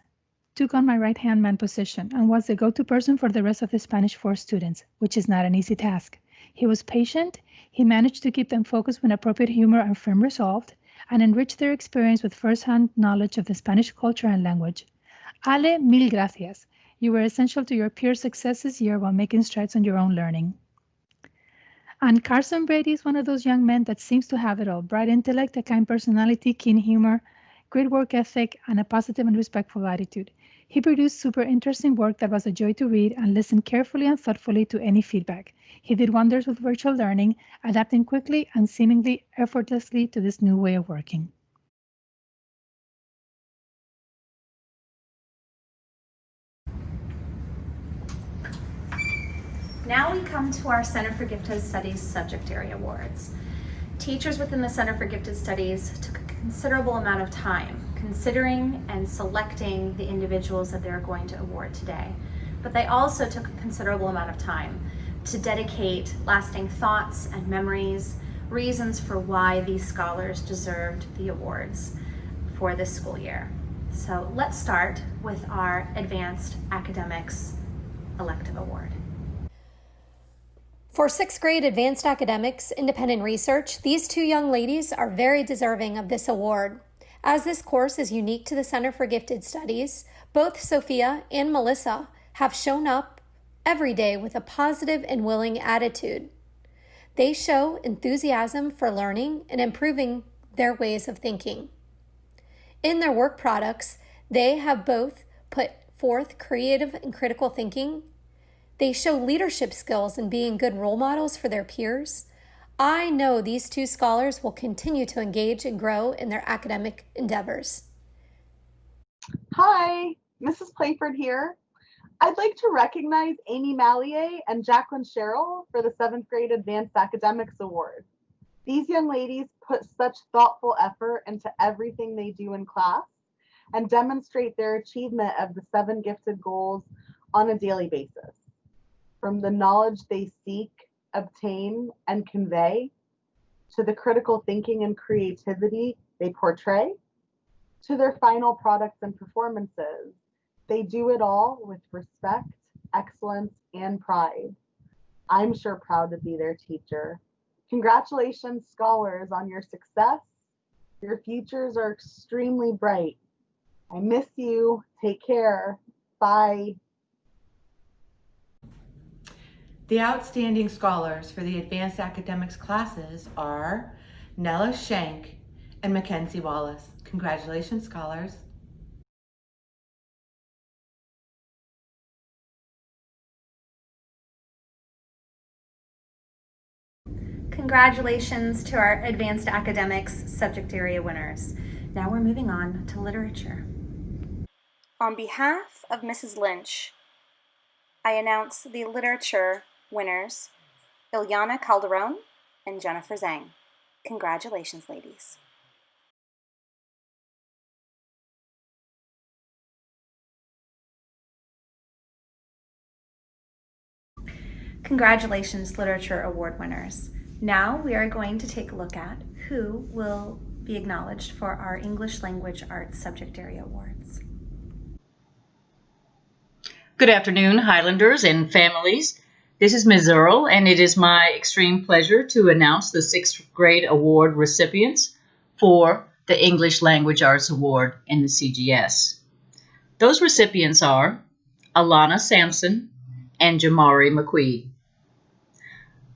took on my right-hand man position and was the go-to person for the rest of the Spanish 4 students, which is not an easy task. He was patient, he managed to keep them focused with appropriate humor and firm resolve, and enrich their experience with first-hand knowledge of the Spanish culture and language. Ale, mil gracias. You were essential to your peers' success this year while making strides on your own learning. And Carson Brady is one of those young men that seems to have it all: bright intellect, a kind personality, keen humor, great work ethic, and a positive and respectful attitude. He produced super interesting work that was a joy to read and listened carefully and thoughtfully to any feedback. He did wonders with virtual learning, adapting quickly and seemingly effortlessly to this new way of working. Now we come to our Center for Gifted Studies Subject Area Awards. Teachers within the Center for Gifted Studies took a considerable amount of time considering and selecting the individuals that they're going to award today. But they also took a considerable amount of time to dedicate lasting thoughts and memories, reasons for why these scholars deserved the awards for this school year. So let's start with our Advanced Academics Elective Award. For 6th grade Advanced Academics Independent Research, these two young ladies are very deserving of this award. As this course is unique to the Center for Gifted Studies, both Sophia and Melissa have shown up every day with a positive and willing attitude. They show enthusiasm for learning and improving their ways of thinking. In their work products, they have both put forth creative and critical thinking. They show leadership skills in being good role models for their peers. I know these two scholars will continue to engage and grow in their academic endeavors. Hi, Mrs. Playford here. I'd like to recognize Amy Mallier and Jacqueline Sherrill for the 7th grade Advanced Academics Award. These young ladies put such thoughtful effort into everything they do in class and demonstrate their achievement of the 7 gifted goals on a daily basis. From the knowledge they seek, obtain, and convey, to the critical thinking and creativity they portray, to their final products and performances, they do it all with respect, excellence, and pride. I'm sure proud to be their teacher. Congratulations, scholars, on your success. Your futures are extremely bright. I miss you. Take care. Bye. The outstanding scholars for the advanced academics classes are Nella Shank and Mackenzie Wallace. Congratulations, scholars. Congratulations to our Advanced Academics subject area winners. Now we're moving on to literature. On behalf of Mrs. Lynch, I announce the literature winners, Ilyana Calderon and Jennifer Zhang. Congratulations, ladies. Congratulations, Literature Award winners. Now we are going to take a look at who will be acknowledged for our English Language Arts Subject Area Awards. Good afternoon, Highlanders and families. This is Ms. Earl, and it is my extreme pleasure to announce the 6th grade award recipients for the English Language Arts Award in the CGS. Those recipients are Alana Sampson and Jamari McQueen.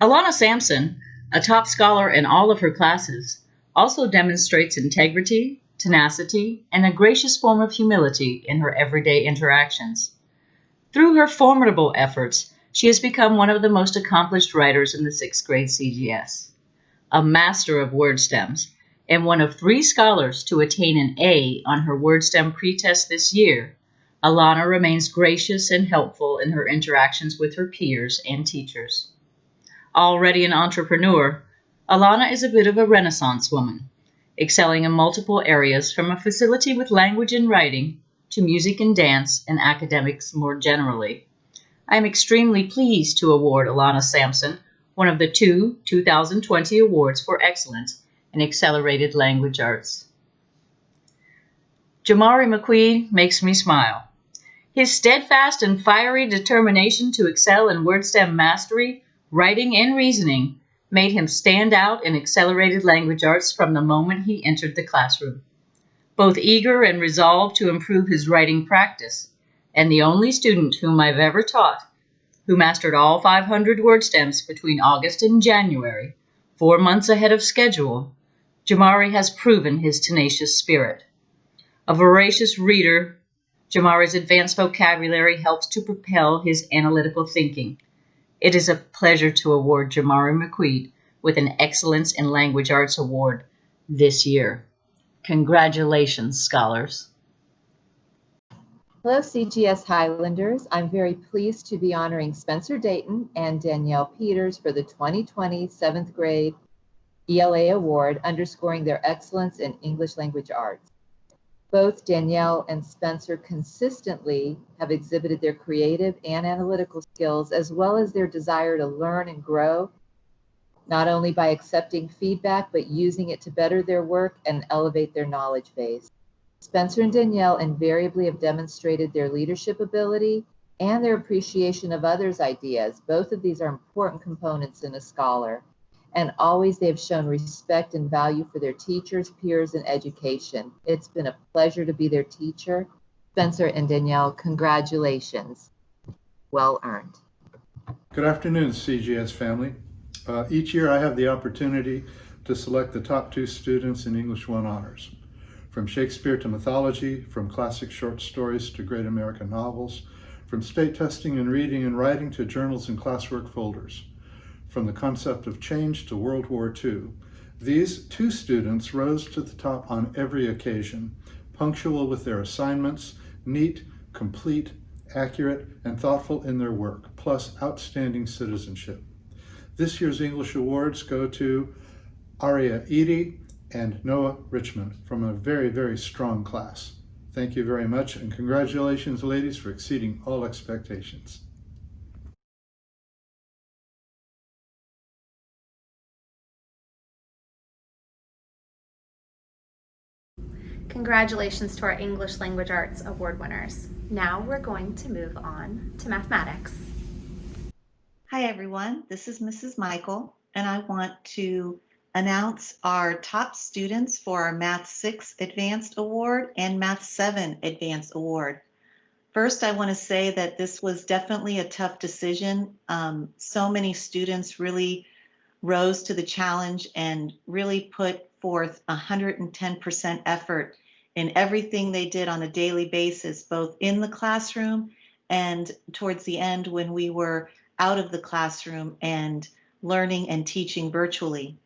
Alana Sampson, a top scholar in all of her classes, also demonstrates integrity, tenacity, and a gracious form of humility in her everyday interactions. Through her formidable efforts, she has become one of the most accomplished writers in the 6th grade CGS. A master of word stems, and one of 3 scholars to attain an A on her word stem pretest this year, Alana remains gracious and helpful in her interactions with her peers and teachers. Already an entrepreneur, Alana is a bit of a Renaissance woman, excelling in multiple areas from a facility with language and writing to music and dance and academics more generally. I am extremely pleased to award Alana Sampson one of the 2 2020 awards for excellence in accelerated language arts. Jamari McQueen makes me smile. His steadfast and fiery determination to excel in word stem mastery, writing, and reasoning made him stand out in accelerated language arts from the moment he entered the classroom. Both eager and resolved to improve his writing practice, and the only student whom I've ever taught who mastered all 500 word stems between August and January, 4 months ahead of schedule, Jamari has proven his tenacious spirit. A voracious reader, Jamari's advanced vocabulary helps to propel his analytical thinking. It is a pleasure to award Jamari McQueen with an Excellence in Language Arts Award this year. Congratulations, scholars. Hello, CGS Highlanders. I'm very pleased to be honoring Spencer Dayton and Danielle Peters for the 2020 7th grade ELA Award, underscoring their excellence in English language arts. Both Danielle and Spencer consistently have exhibited their creative and analytical skills, as well as their desire to learn and grow, not only by accepting feedback, but using it to better their work and elevate their knowledge base. Spencer and Danielle invariably have demonstrated their leadership ability and their appreciation of others' ideas. Both of these are important components in a scholar. And always they have shown respect and value for their teachers, peers, and education. It's been a pleasure to be their teacher. Spencer and Danielle, congratulations. Well earned. Good afternoon, CGS family. Each year I have the opportunity to select the top 2 students in English 1 honors. From Shakespeare to mythology, from classic short stories to great American novels, from state testing in reading and writing to journals and classwork folders. From the concept of change to World War II, these 2 students rose to the top on every occasion, punctual with their assignments, neat, complete, accurate, and thoughtful in their work, plus outstanding citizenship. This year's English Awards go to Aria Edie and Noah Richmond from a very, very strong class. Thank you very much, and congratulations, ladies, for exceeding all expectations. Congratulations to our English Language Arts Award winners. Now we're going to move on to mathematics. Hi everyone, this is Mrs. Michael, and I want to announce our top students for our Math 6 Advanced Award and Math 7 Advanced Award. First, I want to say that this was definitely a tough decision. So many students really rose to the challenge and really put forth 110% effort in everything they did on a daily basis, both in the classroom and towards the end when we were out of the classroom and learning and teaching virtually.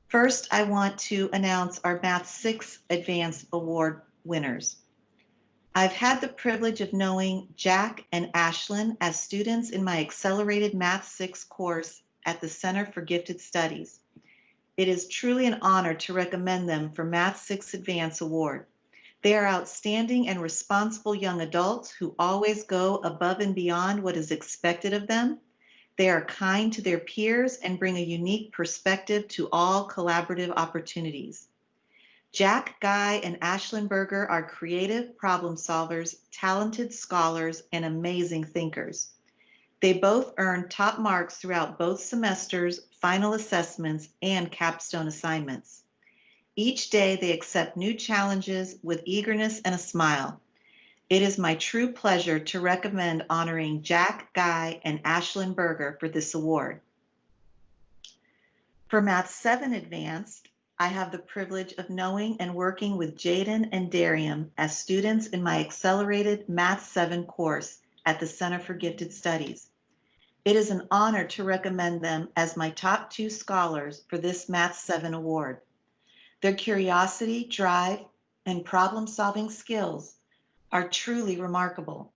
First, I want to announce our Math 6 Advanced Award winners. I've had the privilege of knowing Jack and Ashlyn as students in my Accelerated Math 6 course at the Center for Gifted Studies. It is truly an honor to recommend them for Math 6 Advance Award. They are outstanding and responsible young adults who always go above and beyond what is expected of them. They are kind to their peers and bring a unique perspective to all collaborative opportunities. Jack, Guy, and Ashlyn Berger are creative problem solvers, talented scholars, and amazing thinkers. They both earned top marks throughout both semesters, final assessments, and capstone assignments. Each day they accept new challenges with eagerness and a smile. It is my true pleasure to recommend honoring Jack, Guy, and Ashlyn Berger for this award. For Math 7 Advanced, I have the privilege of knowing and working with Jaden and Darium as students in my Accelerated Math 7 course at the Center for Gifted Studies. It is an honor to recommend them as my top 2 scholars for this Math 7 award. Their curiosity, drive, and problem-solving skills are truly remarkable.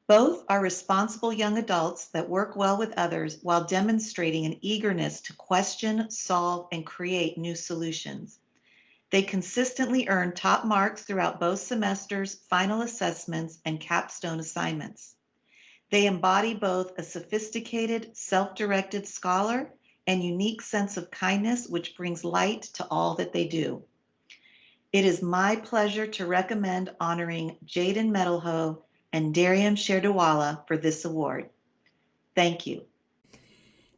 Both are responsible young adults that work well with others while demonstrating an eagerness to question, solve, and create new solutions. They consistently earn top marks throughout both semesters, final assessments, and capstone assignments. They embody both a sophisticated, self-directed scholar and unique sense of kindness, which brings light to all that they do. It is my pleasure to recommend honoring Jaden Meadowhoe and Darium Sherdawala for this award. Thank you.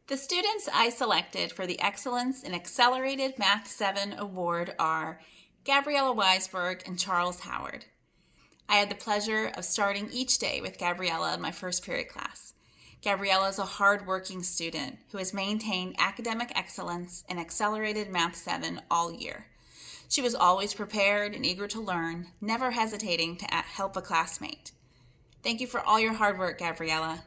The students I selected for the Excellence in Accelerated Math 7 Award are Gabriella Weisberg and Charles Howard. I had the pleasure of starting each day with Gabriella in my first period class. Gabriella is a hard-working student who has maintained academic excellence in Accelerated Math 7 all year. She was always prepared and eager to learn, never hesitating to help a classmate. Thank you for all your hard work, Gabriella.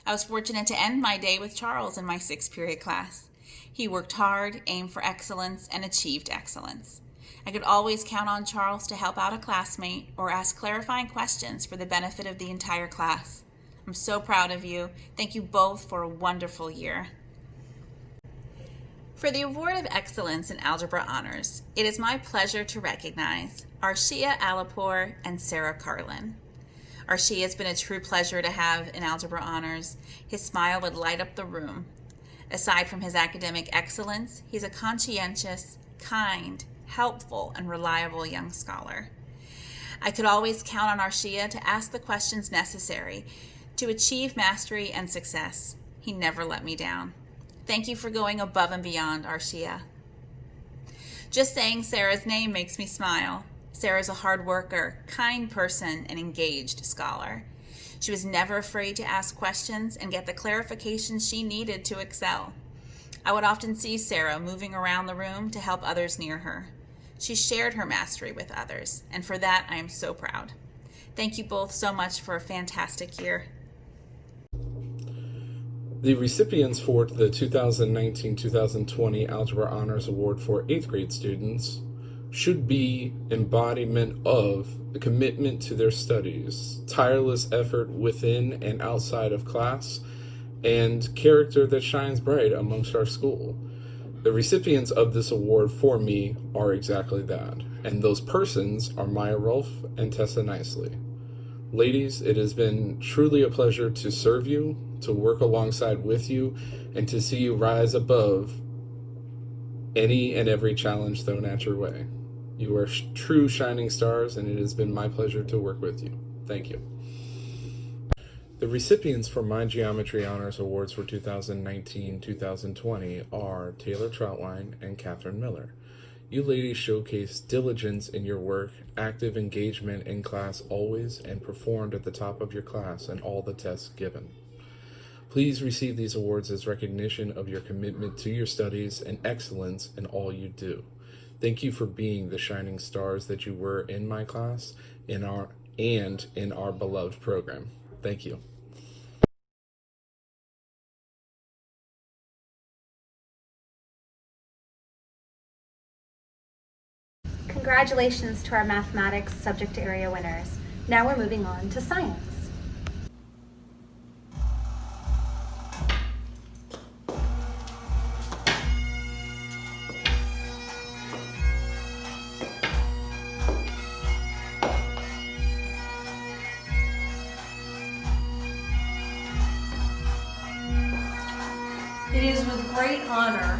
I was fortunate to end my day with Charles in my 6th period class. He worked hard, aimed for excellence, and achieved excellence. I could always count on Charles to help out a classmate or ask clarifying questions for the benefit of the entire class. I'm so proud of you. Thank you both for a wonderful year. For the Award of Excellence in Algebra Honors, it is my pleasure to recognize Arshia Alipur and Sarah Carlin. Arshia has been a true pleasure to have in Algebra Honors. His smile would light up the room. Aside from his academic excellence, he's a conscientious, kind, helpful, and reliable young scholar. I could always count on Arshia to ask the questions necessary to achieve mastery and success. He never let me down. Thank you for going above and beyond, Arshia. Just saying Sarah's name makes me smile. Sarah's a hard worker, kind person, and engaged scholar. She was never afraid to ask questions and get the clarifications she needed to excel. I would often see Sarah moving around the room to help others near her. She shared her mastery with others, and for that I am so proud. Thank you both so much for a fantastic year. The recipients for the 2019-2020 Algebra Honors Award for 8th grade students should be embodiment of the commitment to their studies, tireless effort within and outside of class, and character that shines bright amongst our school. The recipients of this award for me are exactly that, and those persons are Maya Rolfe and Tessa Nicely. Ladies, it has been truly a pleasure to serve you, to work alongside with you, and to see you rise above any and every challenge thrown at your way. You are true shining stars, and it has been my pleasure to work with you. Thank you. The recipients for my Geometry Honors Awards for 2019-2020 are Taylor Troutwine and Catherine Miller. You ladies showcase diligence in your work, active engagement in class always, and performed at the top of your class in all the tests given. Please receive these awards as recognition of your commitment to your studies and excellence in all you do. Thank you for being the shining stars that you were in my class in our beloved program. Thank you. Congratulations to our mathematics subject area winners. Now we're moving on to science. It is with great honor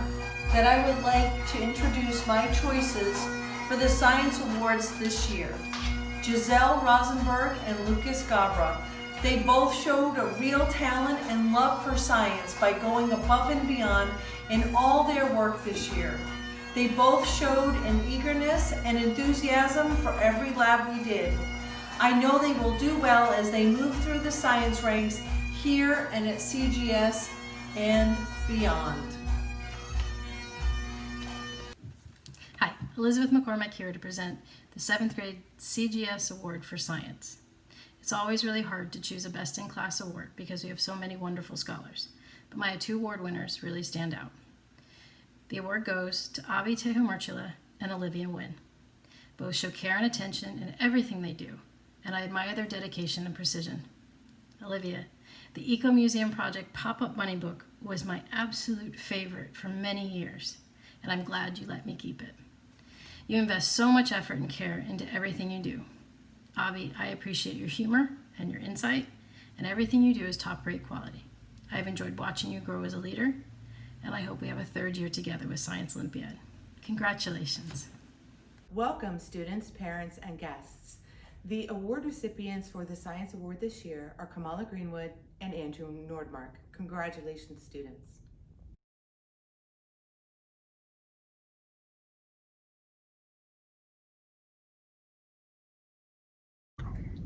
that I would like to introduce my choices for the Science Awards this year. Giselle Rosenberg and Lucas Gabra. They both showed a real talent and love for science by going above and beyond in all their work this year. They both showed an eagerness and enthusiasm for every lab we did. I know they will do well as they move through the science ranks here and at CGS and beyond. Hi, Elizabeth McCormack here to present the 7th grade CGS Award for Science. It's always really hard to choose a best-in-class award because we have so many wonderful scholars, but my 2 award winners really stand out. The award goes to Avi Tehumarchila and Olivia Nguyen. Both show care and attention in everything they do, and I admire their dedication and precision. Olivia, the Eco Museum Project pop-up money book was my absolute favorite for many years, and I'm glad you let me keep it. You invest so much effort and care into everything you do. Avi, I appreciate your humor and your insight, and everything you do is top-rate quality. I've enjoyed watching you grow as a leader, and I hope we have a 3rd year together with Science Olympiad. Congratulations. Welcome, students, parents, and guests. The award recipients for the Science Award this year are Kamala Greenwood and Andrew Nordmark. Congratulations, students.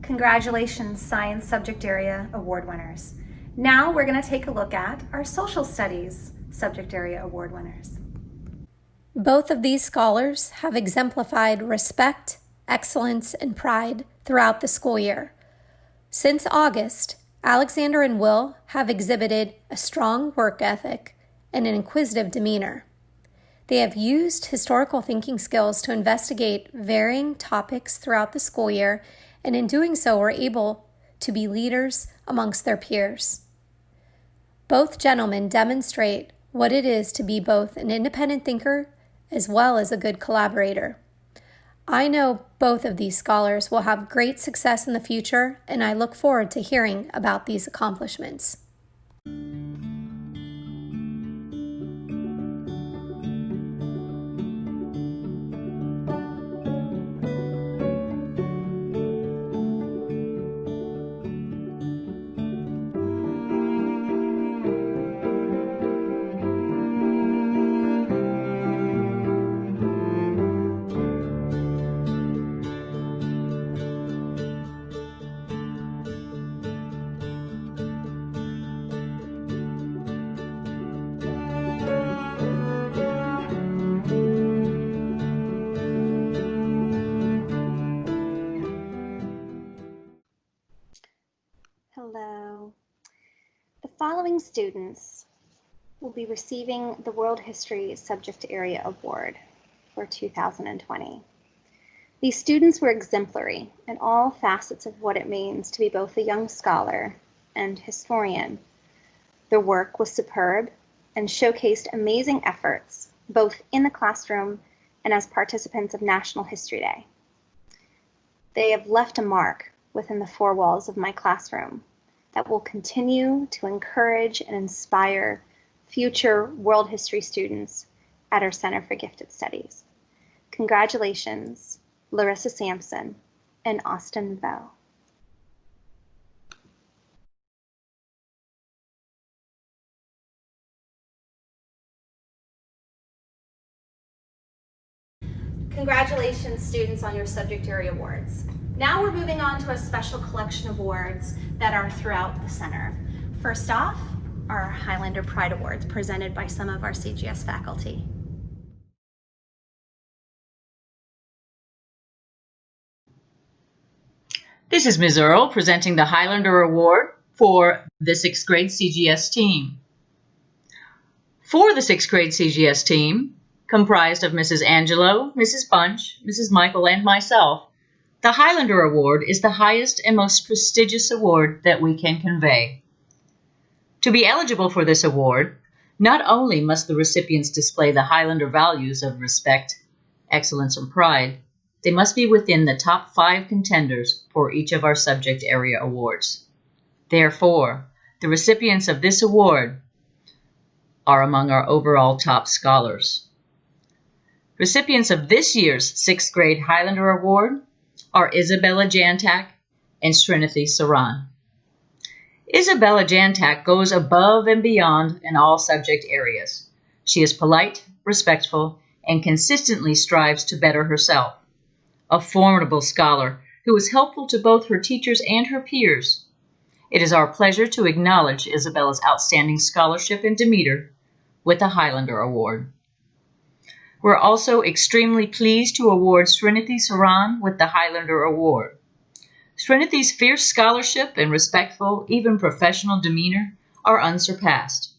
Congratulations, Science Subject Area Award winners. Now we're going to take a look at our Social Studies Subject Area Award winners. Both of these scholars have exemplified respect, excellence, and pride throughout the school year. Since August, Alexander and Will have exhibited a strong work ethic and an inquisitive demeanor. They have used historical thinking skills to investigate varying topics throughout the school year, and in doing so were able to be leaders amongst their peers. Both gentlemen demonstrate what it is to be both an independent thinker as well as a good collaborator. I know both of these scholars will have great success in the future, and I look forward to hearing about these accomplishments. Hello. The following students will be receiving the World History Subject Area Award for 2020. These students were exemplary in all facets of what it means to be both a young scholar and historian. Their work was superb and showcased amazing efforts, both in the classroom and as participants of National History Day. They have left a mark within the four walls of my classroom that will continue to encourage and inspire future world history students at our Center for Gifted Studies. Congratulations, Larissa Sampson and Austin Bell. Congratulations, students, on your subject area awards. Now we're moving on to a special collection of awards that are throughout the center. First off, our Highlander Pride Awards presented by some of our CGS faculty. This is Ms. Earl presenting the Highlander Award for the 6th grade CGS team. For the 6th grade CGS team, comprised of Mrs. Angelo, Mrs. Bunch, Mrs. Michael, and myself, the Highlander Award is the highest and most prestigious award that we can convey. To be eligible for this award, not only must the recipients display the Highlander values of respect, excellence, and pride, they must be within the top 5 contenders for each of our subject area awards. Therefore, the recipients of this award are among our overall top scholars. Recipients of this year's 6th grade Highlander Award are Isabella Jantak and Srinathy Saran. Isabella Jantak goes above and beyond in all subject areas. She is polite, respectful, and consistently strives to better herself. A formidable scholar who is helpful to both her teachers and her peers. It is our pleasure to acknowledge Isabella's outstanding scholarship and demeanor with the Highlander Award. We're also extremely pleased to award Srinathy Saran with the Highlander Award. Srinathy's fierce scholarship and respectful, even professional demeanor are unsurpassed.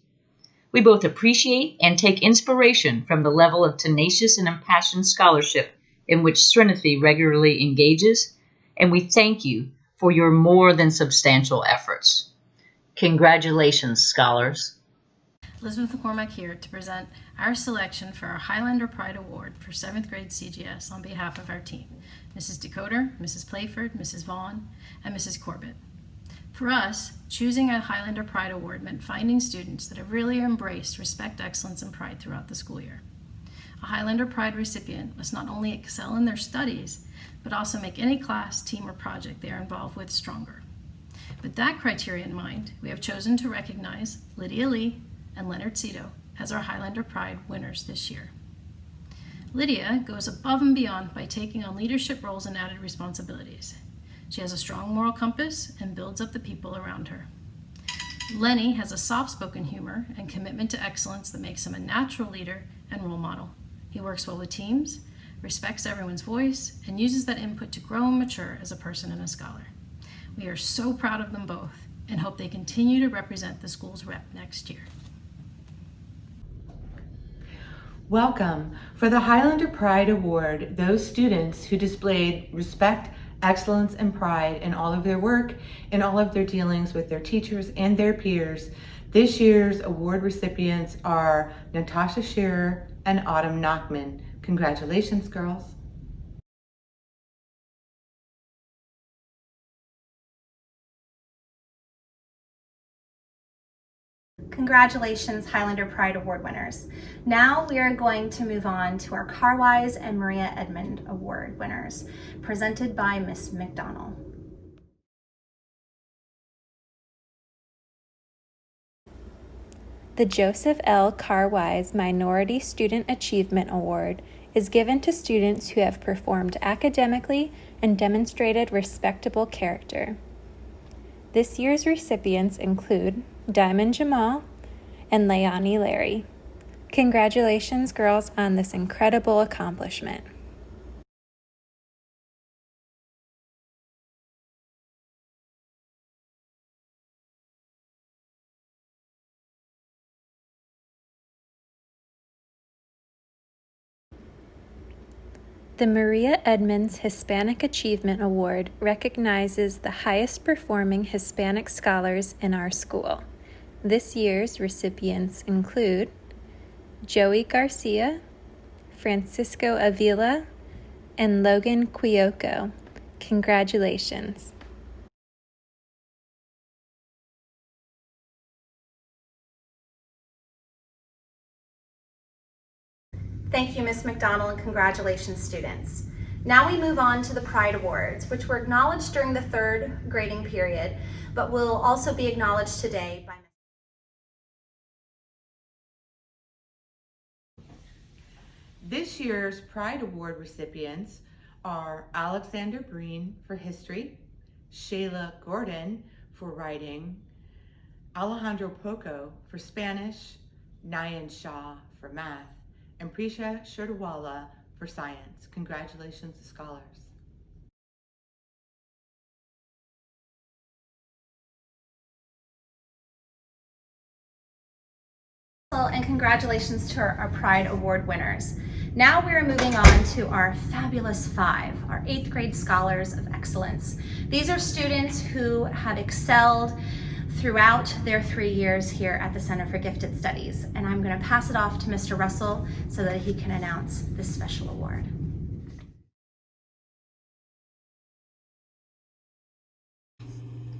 We both appreciate and take inspiration from the level of tenacious and impassioned scholarship in which Srinathy regularly engages, and we thank you for your more than substantial efforts. Congratulations, scholars. Elizabeth McCormack here to present our selection for our Highlander Pride Award for 7th grade CGS on behalf of our team, Mrs. Decoder, Mrs. Playford, Mrs. Vaughn, and Mrs. Corbett. For us, choosing a Highlander Pride Award meant finding students that have really embraced respect, excellence, and pride throughout the school year. A Highlander Pride recipient must not only excel in their studies, but also make any class, team, or project they are involved with stronger. With that criteria in mind, we have chosen to recognize Lydia Lee and Leonard Cito as our Highlander Pride winners this year. Lydia goes above and beyond by taking on leadership roles and added responsibilities. She has a strong moral compass and builds up the people around her. Lenny has a soft-spoken humor and commitment to excellence that makes him a natural leader and role model. He works well with teams, respects everyone's voice, and uses that input to grow and mature as a person and a scholar. We are so proud of them both and hope they continue to represent the school's rep next year. Welcome. For the Highlander Pride Award, those students who displayed respect, excellence, and pride in all of their work, in all of their dealings with their teachers and their peers, This year's award recipients are Natasha Shearer and Autumn Nachman. Congratulations, girls. Congratulations, Highlander Pride Award winners. Now we are going to move on to our Carwise and Maria Edmond Award winners, presented by Miss McDonald. The Joseph L. Carwise Minority Student Achievement Award is given to students who have performed academically and demonstrated respectable character. This year's recipients include Diamond Jamal and Layani Larry. Congratulations, girls, on this incredible accomplishment. The Maria Edmonds Hispanic Achievement Award recognizes the highest performing Hispanic scholars in our school. This year's recipients include Joey Garcia, Francisco Avila, and Logan Quioco. Congratulations. Thank you, Ms. McDonald, and congratulations, students. Now we move on to the Pride Awards, which were acknowledged during the third grading period, but will also be acknowledged today by This year's Pride Award recipients are Alexander Breen for history, Shayla Gordon for writing, Alejandro Poco for Spanish, Nayan Shah for math, and Prisha Sherdawala for science. Congratulations to scholars. and congratulations to our Pride Award winners. Now we're moving on to our Fabulous Five, our 8th grade scholars of excellence. These are students who have excelled throughout their 3 years here at the Center for Gifted Studies. And I'm going to pass it off to Mr. Russell so that he can announce this special award.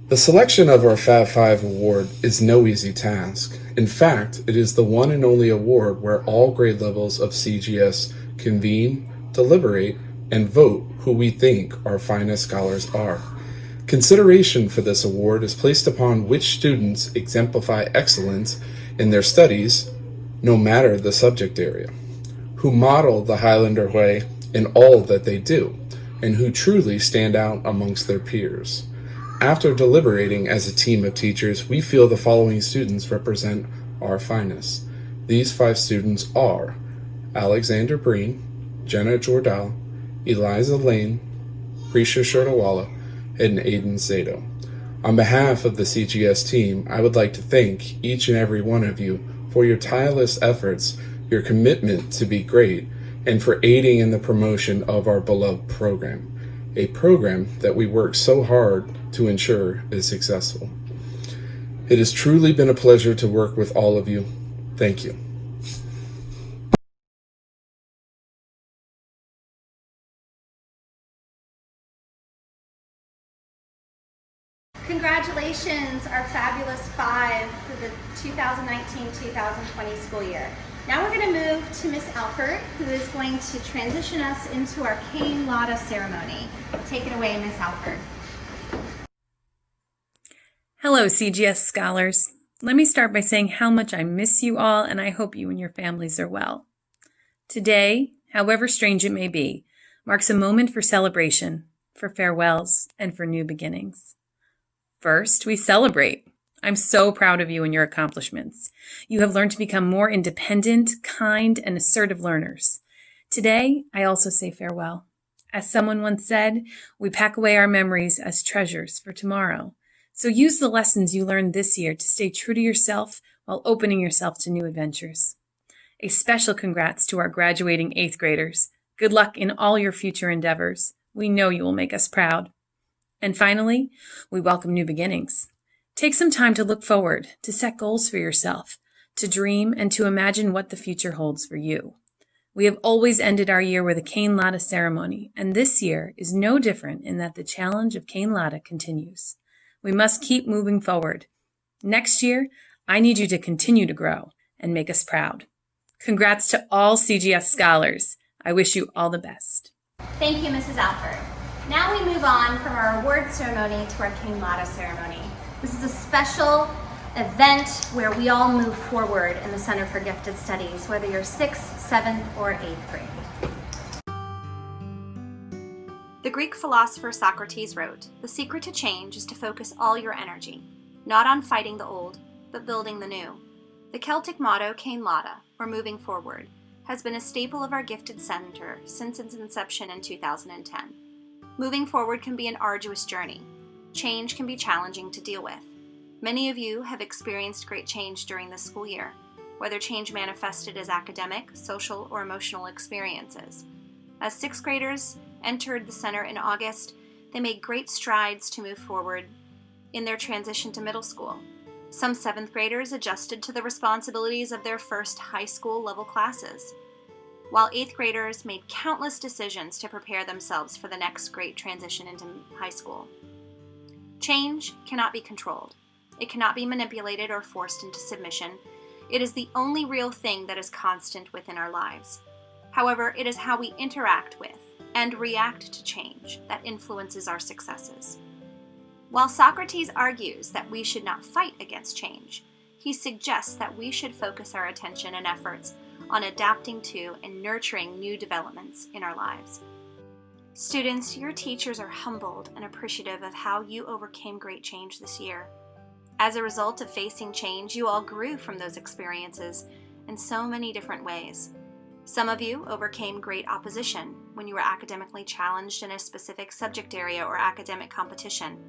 The selection of our Fab 5 award is no easy task. In fact, it is the one and only award where all grade levels of CGS convene, deliberate, and vote who we think our finest scholars are. Consideration for this award is placed upon which students exemplify excellence in their studies, no matter the subject area, who model the Highlander way in all that they do, and who truly stand out amongst their peers. After deliberating as a team of teachers, we feel the following students represent our finest. These 5 students are Alexander Breen, Jenna Jordal, Eliza Lane, Prisha Sherdawala, and Aiden Sato. On behalf of the CGS team, I would like to thank each and every one of you for your tireless efforts, your commitment to be great, and for aiding in the promotion of our beloved program, a program that we work so hard to ensure is successful. It has truly been a pleasure to work with all of you. Thank you. Congratulations, our Fabulous Five for the 2019-2020 school year. Now we're going to move to Miss Alford, who is going to transition us into our Cane Lauda ceremony. Take it away, Miss Alford. Hello, CGS scholars. Let me start by saying how much I miss you all, and I hope you and your families are well. Today, however strange it may be, marks a moment for celebration, for farewells, and for new beginnings. First, we celebrate. I'm so proud of you and your accomplishments. You have learned to become more independent, kind, and assertive learners. Today, I also say farewell. As someone once said, we pack away our memories as treasures for tomorrow. So use the lessons you learned this year to stay true to yourself while opening yourself to new adventures. A special congrats to our graduating 8th graders. Good luck in all your future endeavors. We know you will make us proud. And finally, we welcome new beginnings. Take some time to look forward, to set goals for yourself, to dream, and to imagine what the future holds for you. We have always ended our year with a Cane Lada ceremony, and this year is no different in that the challenge of Cane Lada continues. We must keep moving forward. Next year, I need you to continue to grow and make us proud. Congrats to all CGS scholars. I wish you all the best. Thank you, Mrs. Alford. Now we move on from our award ceremony to our Cane Lada ceremony. This is a special event where we all move forward in the Center for Gifted Studies, whether you're 6th, 7th, or 8th grade. The Greek philosopher Socrates wrote, "The secret to change is to focus all your energy, not on fighting the old, but building the new." The Celtic motto, Cane Lada, or moving forward, has been a staple of our Gifted Center since its inception in 2010. Moving forward can be an arduous journey. Change can be challenging to deal with. Many of you have experienced great change during this school year, whether change manifested as academic, social, or emotional experiences. As 6th graders entered the center in August, they made great strides to move forward in their transition to middle school. Some 7th graders adjusted to the responsibilities of their first high school level classes, while 8th graders made countless decisions to prepare themselves for the next great transition into high school. Change cannot be controlled. It cannot be manipulated or forced into submission. It is the only real thing that is constant within our lives. However, it is how we interact with and react to change that influences our successes. While Socrates argues that we should not fight against change, he suggests that we should focus our attention and efforts on adapting to and nurturing new developments in our lives. Students, your teachers are humbled and appreciative of how you overcame great change this year. As a result of facing change, you all grew from those experiences in so many different ways. Some of you overcame great opposition when you were academically challenged in a specific subject area or academic competition.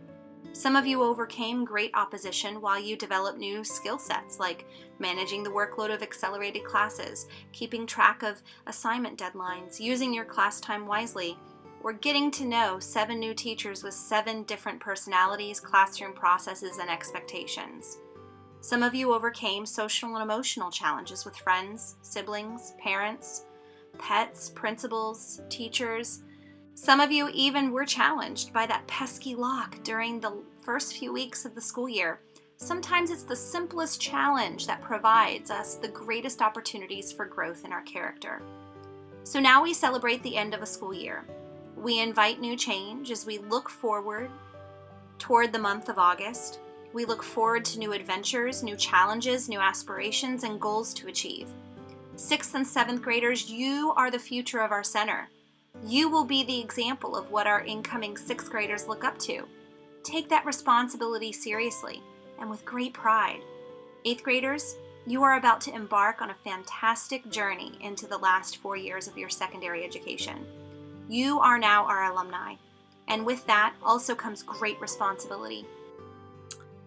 Some of you overcame great opposition while you developed new skill sets like managing the workload of accelerated classes, keeping track of assignment deadlines, using your class time wisely, or getting to know 7 new teachers with 7 different personalities, classroom processes, and expectations. Some of you overcame social and emotional challenges with friends, siblings, parents, pets, principals, teachers. Some of you even were challenged by that pesky lock during the first few weeks of the school year. Sometimes it's the simplest challenge that provides us the greatest opportunities for growth in our character. So now we celebrate the end of a school year. We invite new change as we look forward toward the month of August. We look forward to new adventures, new challenges, new aspirations, and goals to achieve. 6th and 7th graders, you are the future of our center. You will be the example of what our incoming 6th graders look up to. Take that responsibility seriously and with great pride. 8th graders, you are about to embark on a fantastic journey into the last 4 years of your secondary education. You are now our alumni, and with that also comes great responsibility.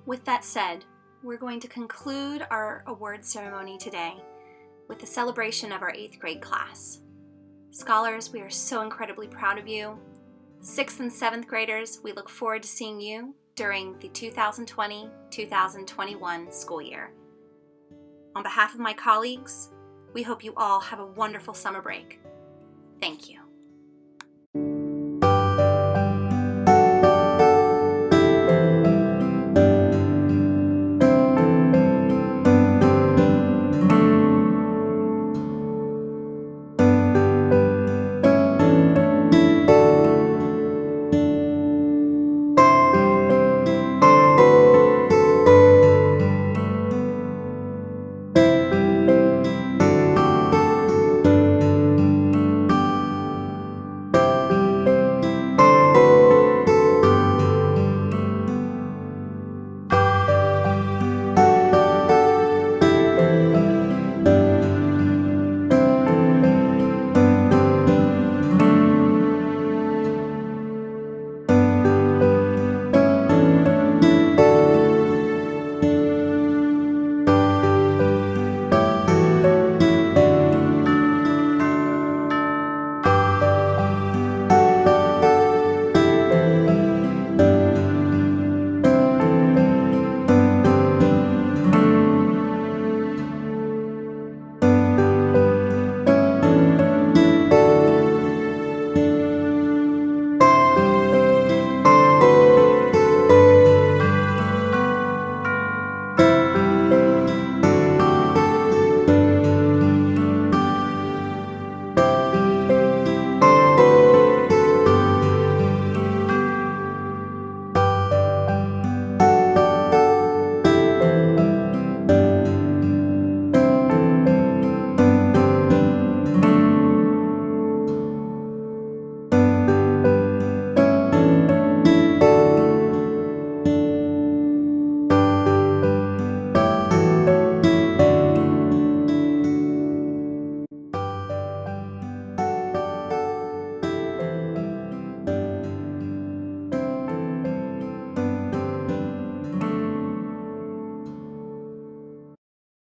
With that said, we're going to conclude our award ceremony today with the celebration of our 8th grade class. Scholars, we are so incredibly proud of you. 6th and 7th graders, we look forward to seeing you during the 2020-2021 school year. On behalf of my colleagues, we hope you all have a wonderful summer break. Thank you.